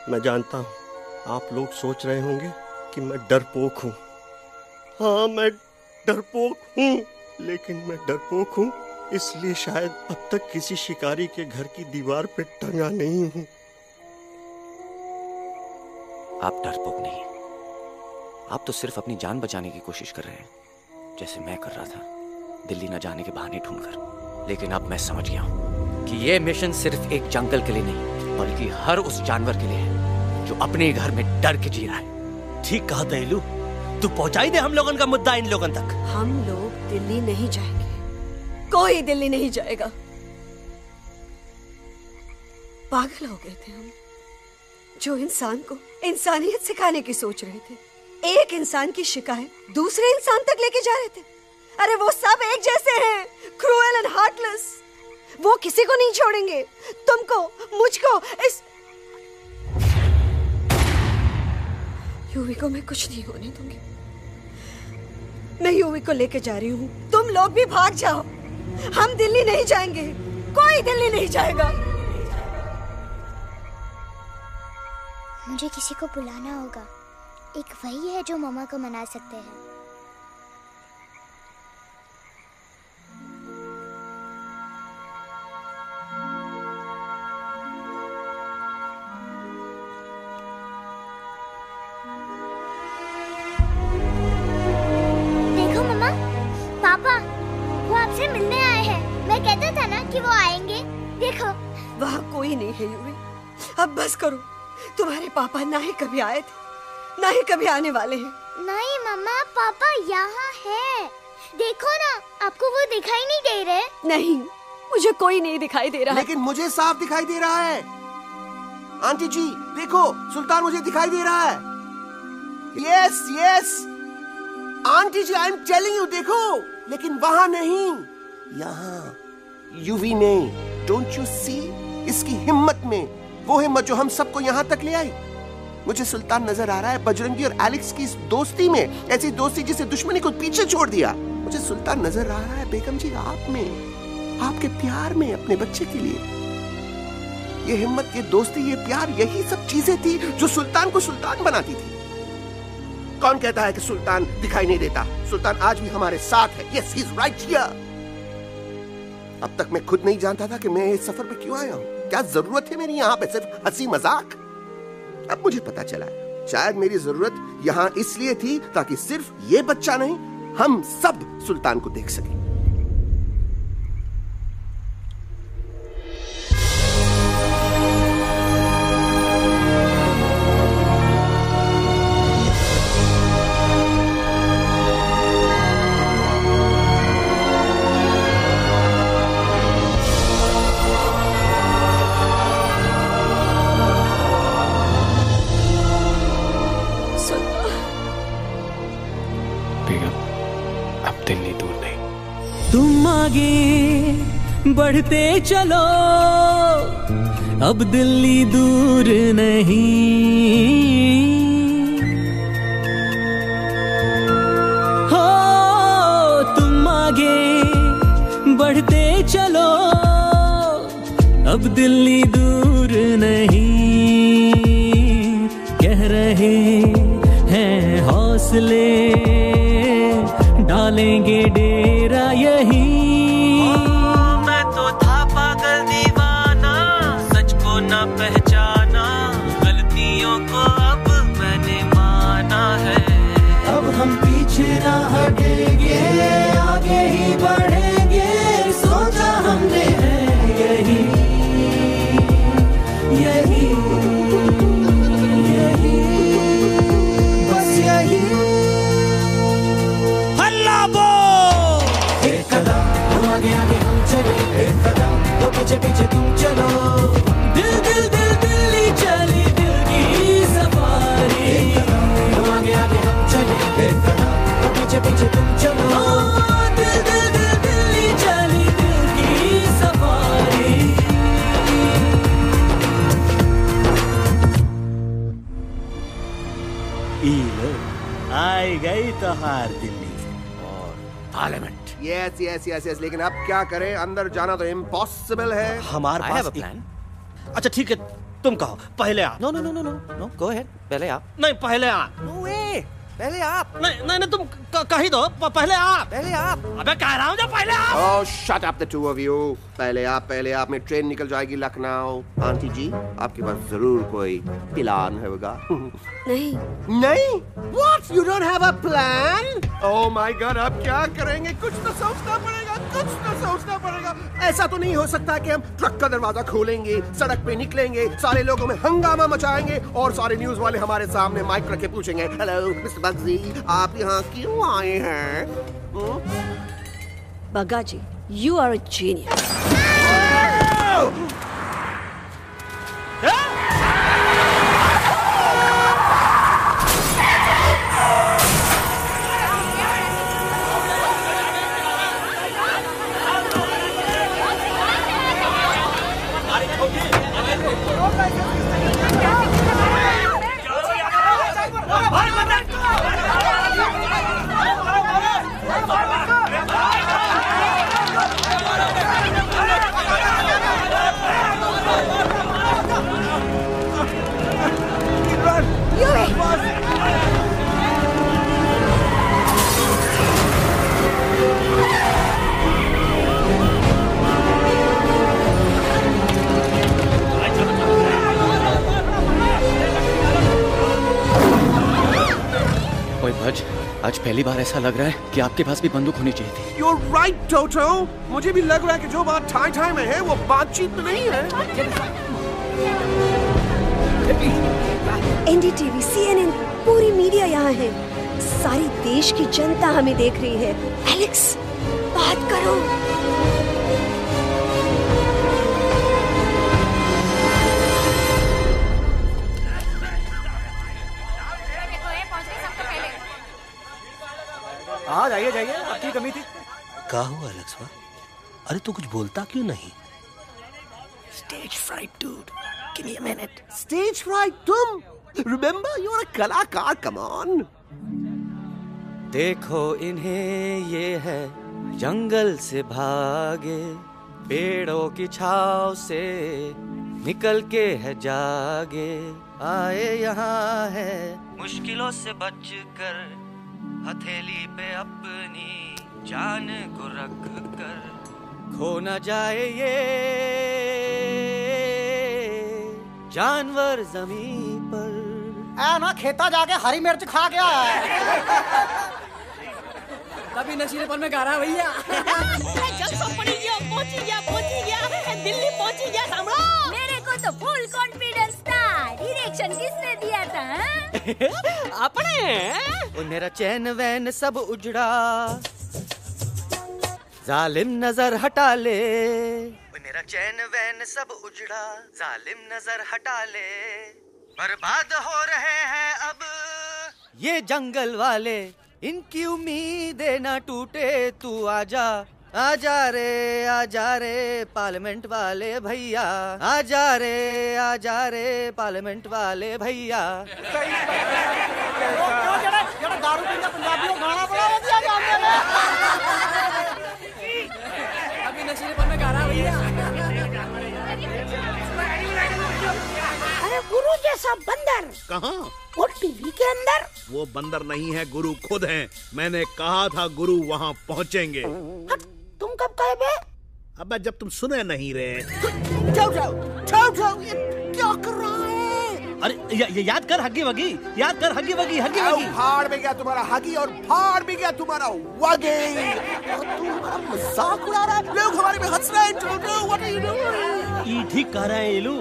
मैं जानता हूँ आप लोग सोच रहे होंगे कि मैं डरपोक हूँ। हाँ, मैं डरपोक हूँ, लेकिन मैं डरपोक हूँ इसलिए शायद अब तक किसी शिकारी के घर की दीवार पे टंगा नहीं हूँ। आप डरपोक नहीं, आप तो सिर्फ अपनी जान बचाने की कोशिश कर रहे हैं, जैसे मैं कर रहा था दिल्ली न जाने के बहाने ढूंढकर। लेकिन अब मैं समझ गया हूँ कि ये मिशन सिर्फ एक जंगल के लिए नहीं, बल्कि हर उस जानवर के लिए है जो अपने घर में डर के जी रहा है। ठीक कहा दहलू, तू पहुंचाई दे हम लोगन का मुद्दा इन लोगन तक। हम लोग दिल्ली नहीं जाएंगे, कोई दिल्ली नहीं जाएगा। पागल हो गए थे हम, जो इंसान को इंसानियत सिखाने की सोच रहे थे। एक इंसान की शिकायत दूसरे इंसान तक लेके जा रहे थे। अरे वो सब एक जैसे हैं, क्रूएल एंड हार्टलेस। वो किसी को नहीं छोड़ेंगे, तुमको, मुझको, इस यूवी को मैं कुछ नहीं होने दूंगी। मैं यूवी को लेके जा रही हूँ, तुम लोग भी भाग जाओ। हम दिल्ली नहीं जाएंगे, कोई दिल्ली नहीं जाएगा। मुझे किसी को बुलाना होगा, एक वही है जो मामा को मना सकते हैं। देखो मामा, पापा वो आपसे मिलने आए हैं। मैं कहता था ना कि वो आएंगे। देखो वहाँ कोई नहीं है यूवी, अब बस करो। तुम्हारे पापा ना ही कभी आए थे, ना ही कभी आने वाले हैं। नहीं मामा, पापा यहाँ है। देखो ना, आपको वो दिखाई नहीं दे रहे? नहीं, मुझे कोई नहीं दिखाई दे रहा। लेकिन मुझे साफ दिखाई दे रहा है। आंटी जी देखो, सुल्तान मुझे दिखाई दे रहा है। Yes yes aunty ji, I am telling you, देखो। लेकिन वहां नहीं, यहाँ यूवी ने। डोंट यू सी इसकी हिम्मत में, वो हिम्मत जो हम सबको यहाँ तक ले आई। मुझे सुल्तान नजर आ रहा है बजरंगी और एलेक्स की इस दोस्ती में, ऐसी दोस्ती जिसे दुश्मनी को पीछे छोड़ दिया। मुझे सुल्तान नजर आ रहा है बेगम जी आप में, आपके प्यार में अपने बच्चे के लिए। ये हिम्मत, ये दोस्ती, ये प्यार, यही सब चीजें थी जो सुल्तान को सुल्तान बनाती थी। कौन कहता है कि सुल्तान दिखाई नहीं देता? सुल्तान आज भी हमारे साथ है। Yes, he is right here. अब तक मैं खुद नहीं जानता था कि मैं इस सफर पे क्यों आया हूँ। क्या जरूरत है मेरी यहाँ पे सिर्फ हंसी मजाक? अब मुझे पता चला है, शायद मेरी जरूरत यहाँ इसलिए थी ताकि सिर्फ ये बच्चा नहीं, हम सब सुल्तान को देख सकें। तुम आगे बढ़ते चलो, अब दिल्ली दूर नहीं, हो तुम आगे बढ़ते चलो, अब दिल्ली दूर नहीं, कह रहे हैं हौसले, डालेंगे डेरा यही। मैं तो था पागल दीवाना, सच को न पहचाना, गलतियों को अब मैंने माना है। अब हम पीछे ना हटेंगे, आगे ही बढ़ेंगे, सोचा हमने है यही यही यही, बस यही। हल्ला बोल, एक कदम तो आगे आगे हम चले, एक कदम तो पीछे पीछे तुम चलो, दिल दिल दिल दिल्ली चली दिल की सफारी। एक कदम तो आगे आगे हम चले, एक कदम तो पीछे पीछे तुम चलो, दिल दिल दिल दिल्ली चली दिल की सफारी। आई गई तो हार दिल्ली और parliament. Yes yes yes yes, लेकिन अब क्या करें, अंदर जाना तो इम्पॉसिबल है। हमारे पास प्लान। अच्छा ठीक है, तुम कहो पहले आप। No no no no no no, go ahead, पहले आप। नहीं पहले आप। नो वे, पहले आप। नहीं नहीं नहीं, तुम कह ही दो, पहले आप। पहले आप। अबे कह रहा हूँ जो पहले आप। Oh shut up the two of you. पहले आप में ट्रेन निकल जाएगी लखनऊ। आंटी जी, आपके पास जरूर कोई प्लान होगा। नहीं नहीं? What? You don't have a plan? Oh my God, अब क्या करेंगे? कुछ तो सोचना पड़ेगा, कुछ तो सोचना पड़ेगा। ऐसा तो नहीं हो सकता कि हम ट्रक का दरवाजा खोलेंगे, सड़क पे निकलेंगे, सारे लोगों में हंगामा मचाएंगे और सारे न्यूज वाले हमारे सामने माइक रख के पूछेंगे, हेलो मिस्टर बग्जी, आप यहाँ क्यों आए हैं? बग्गा जी, you are a genius. आज पहली बार ऐसा लग रहा है कि आपके पास भी बंदूक होनी चाहिए थी। You're right, Toto. मुझे भी लग रहा है कि जो बात ठाई में है वो बातचीत में नहीं है। NDTV, CNN, पूरी मीडिया यहाँ है। सारी देश की जनता हमें देख रही है। एलेक्स, बात करो। हाँ जाइए जाइए, आपकी कमी थी। क्या हुआ एलेक्सवा? अरे तू कुछ बोलता क्यों नहीं? Stage fright, dude. Give me a minute. Stage fright, तुम? Remember, you're a कलाकार. Come on. देखो इन्हें, ये है जंगल से भागे, पेड़ों की छाव से निकल के है जागे, आए यहाँ है मुश्किलों से बचकर, हथेली पे अपनी जान को रख कर, खो न जाए ये जानवर जमीन पर। ना खेता जाके हरी मिर्च खा गया है। कभी नशीलेपन में गा रहा भैया। पहुंची गया, दिल्ली पहुंची गया, सामने। मेरे को तो फुल कॉन्फिडेंस था। डायरेक्शन किसने दिया था? अपने। मेरा चैन वैन सब उजड़ा, जालिम नजर हटा ले। मेरा चैन वैन सब उजड़ा, जालिम नजर हटा ले, बर्बाद हो रहे हैं अब ये जंगल वाले, इनकी उम्मीदें ना टूटे, तू आजा आजा रे पार्लियामेंट वाले भैया, आजा रे पार्लियामेंट वाले भैया। दारू पीना पंजाबियों गाना बड़ा दिया जाने में। अभी नशीलेपन में गा रहा भैया। अरे गुरु जैसा बंदर कहाँ? और टीवी के अंदर। वो बंदर नहीं है, गुरु खुद हैं। मैंने कहा था गुरु वहाँ पहुँचेंगे। तुम कब कहे बे? अबे जब तुम सुने नहीं रहे। जाओ ये क्या कर रहा है? अरे ये याद कर हगी वगी, याद कर हगी वगी। फाड़ भी गया तुम्हारा हगी और फाड़ भी गया तुम्हारा वगे। तू हमारा मजाक उड़ा रहा है, लोग हमारे में हंस रहे हैं। What are you doing? ये ठीक कह रहे हैं इलू,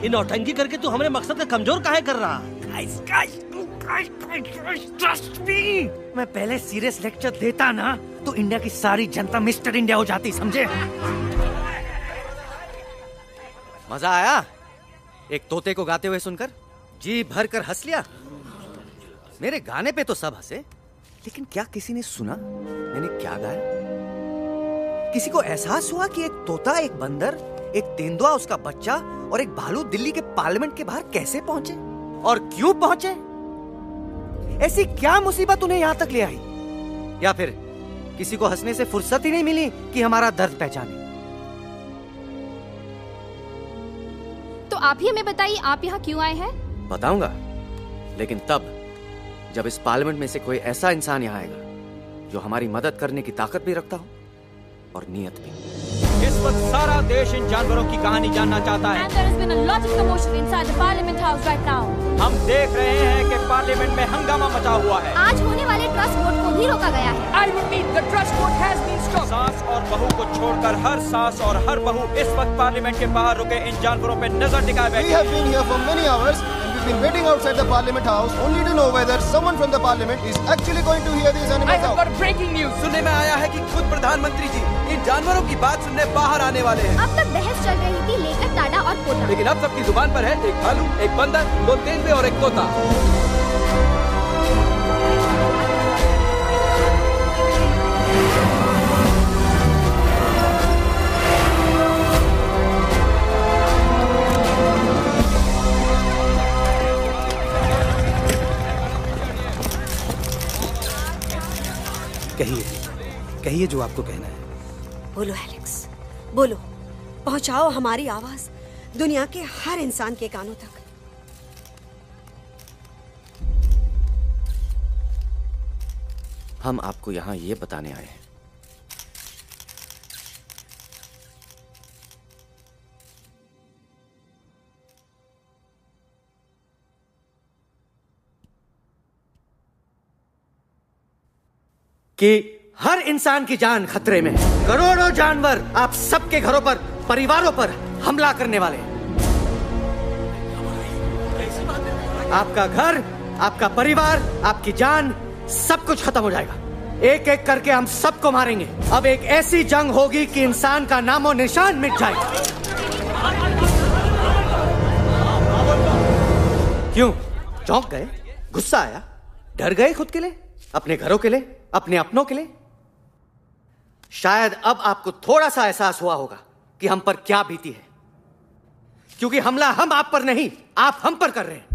इन नौटंकी करके तू हमारे मकसद का कमजोर काहे कर रहा? मैं पहले सीरियस लेक्चर देता ना तो इंडिया की सारी जनता मिस्टर इंडिया हो जाती, समझे? मजा आया एक तोते को गाते हुए सुनकर? जी भर कर हंस लिया। मेरे गाने पे तो सब हंसे, लेकिन क्या किसी ने सुना मैंने क्या गाया? किसी को एहसास हुआ कि एक तोता, एक बंदर, एक तेंदुआ, उसका बच्चा और एक भालू दिल्ली के पार्लियामेंट के बाहर कैसे पहुंचे और क्यों पहुंचे? ऐसी क्या मुसीबत उन्हें यहां तक ले आई? या फिर किसी को हंसने से फुर्सत ही नहीं मिली कि हमारा दर्द पहचाने? तो आप ही हमें बताइए, आप यहाँ क्यों आए हैं? बताऊंगा, लेकिन तब जब इस पार्लियामेंट में से कोई ऐसा इंसान यहाँ आएगा जो हमारी मदद करने की ताकत भी रखता हो और नीयत भी। इस वक्त सारा देश इन जानवरों की कहानी जानना चाहता है। And there has been a lot of commotion inside the Parliament House right now. हम देख रहे हैं कि पार्लियामेंट में हंगामा मचा हुआ है। आज होने वाले ट्रस्ट वोट को भी रोका गया है। I repeat, the trust vote has been stopped. सास और बहू को छोड़कर हर सास और हर बहू इस वक्त पार्लियामेंट के बाहर रुके इन जानवरों पे नजर टिकाए बैठे। We have been here for many hours and we've been waiting outside the Parliament House only to know whether someone from the Parliament is actually going to hear these animals out. I have got breaking news. सुनने में आया है कि खुद प्रधानमंत्री जी इन जानवरों की बात सुनने बाहर आने वाले हैं। अब तक बहस चल रही थी लेकर टाटा और पोटा, लेकिन अब सबकी जुबान पर है एक भालू, एक बंदर, 2 तेंदुए और एक तोता। कहिए जो आपको कहना है। बोलो एलेक्स, बोलो। पहुंचाओ हमारी आवाज दुनिया के हर इंसान के कानों तक। हम आपको यहां ये बताने आए हैं कि हर इंसान की जान खतरे में है। करोड़ों जानवर आप सबके घरों पर, परिवारों पर हमला करने वाले हैं। आपका घर, आपका परिवार, आपकी जान, सब कुछ खत्म हो जाएगा। एक एक करके हम सबको मारेंगे। अब एक ऐसी जंग होगी कि इंसान का नामो निशान मिट जाएगा। क्यों चौंक गए? गुस्सा आया? डर गए खुद के लिए, अपने घरों के लिए, अपने अपनों के लिए? शायद अब आपको थोड़ा सा एहसास हुआ होगा कि हम पर क्या बीती है, क्योंकि हमला हम आप पर नहीं, आप हम पर कर रहे हैं।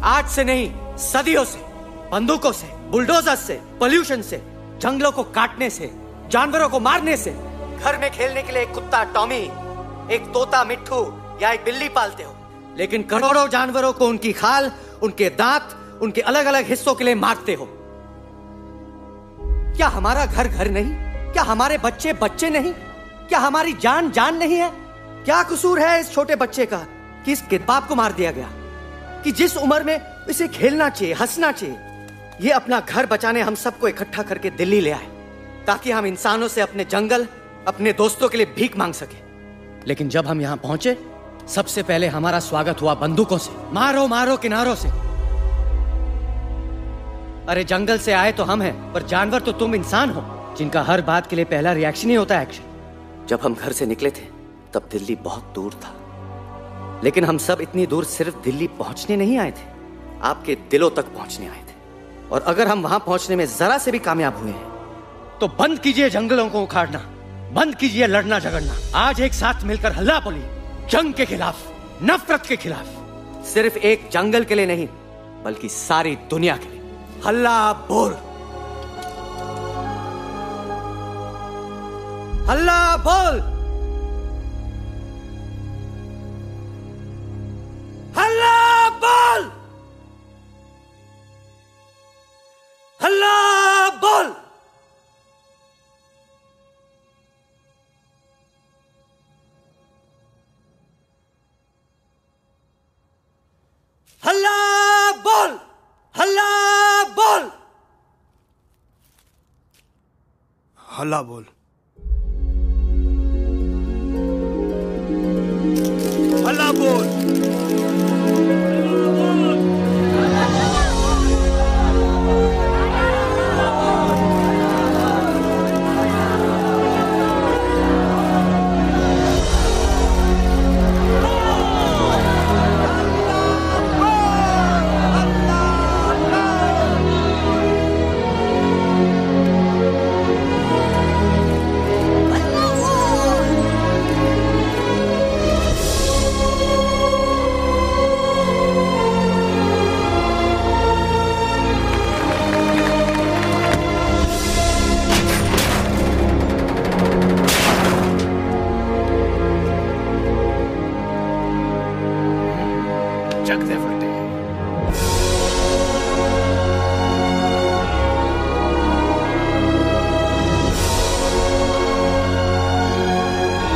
आज से नहीं, सदियों से, बंदूकों से, बुलडोजर से, पोल्यूशन से, जंगलों को काटने से, जानवरों को मारने से। घर में खेलने के लिए एक कुत्ता टॉमी, एक तोता मिट्ठू या एक बिल्ली पालते हो, लेकिन करोड़ों जानवरों को उनकी खाल, उनके दांत, उनके अलग अलग हिस्सों के लिए मारते हो। क्या हमारा घर घर नहीं? क्या हमारे बच्चे बच्चे नहीं? क्या हमारी जान जान नहीं है? क्या कसूर है इस छोटे बच्चे का कि इसके बाप को मार दिया गया, कि जिस उम्र में इसे खेलना चाहिए, हंसना चाहिए? ये अपना घर बचाने हम सबको इकट्ठा करके दिल्ली ले आए ताकि हम इंसानों से अपने जंगल, अपने दोस्तों के लिए भीख मांग सके। लेकिन जब हम यहाँ पहुंचे, सबसे पहले हमारा स्वागत हुआ बंदूकों से। मारो मारो किनारों से। अरे जंगल से आए तो हम हैं, पर जानवर तो तुम इंसान हो, जिनका हर बात के लिए पहला रिएक्शन ही होता है एक्शन। जब हम घर से निकले थे तब दिल्ली बहुत दूर था, लेकिन हम सब इतनी दूर सिर्फ दिल्ली पहुंचने नहीं आए थे, आपके दिलों तक पहुंचने आए थे। और अगर हम वहां पहुंचने में जरा से भी कामयाब हुए हैं तो बंद कीजिए जंगलों को उखाड़ना, बंद कीजिए लड़ना झगड़ना। आज एक साथ मिलकर हल्ला बोलिए, जंग के खिलाफ, नफरत के खिलाफ। सिर्फ एक जंगल के लिए नहीं, बल्कि सारी दुनिया के लिए। हल्ला बोल, हल्ला बोल, हल्ला बोल, हल्ला बोल। हल्ला बोल, हल्ला बोल, हल्ला बोल।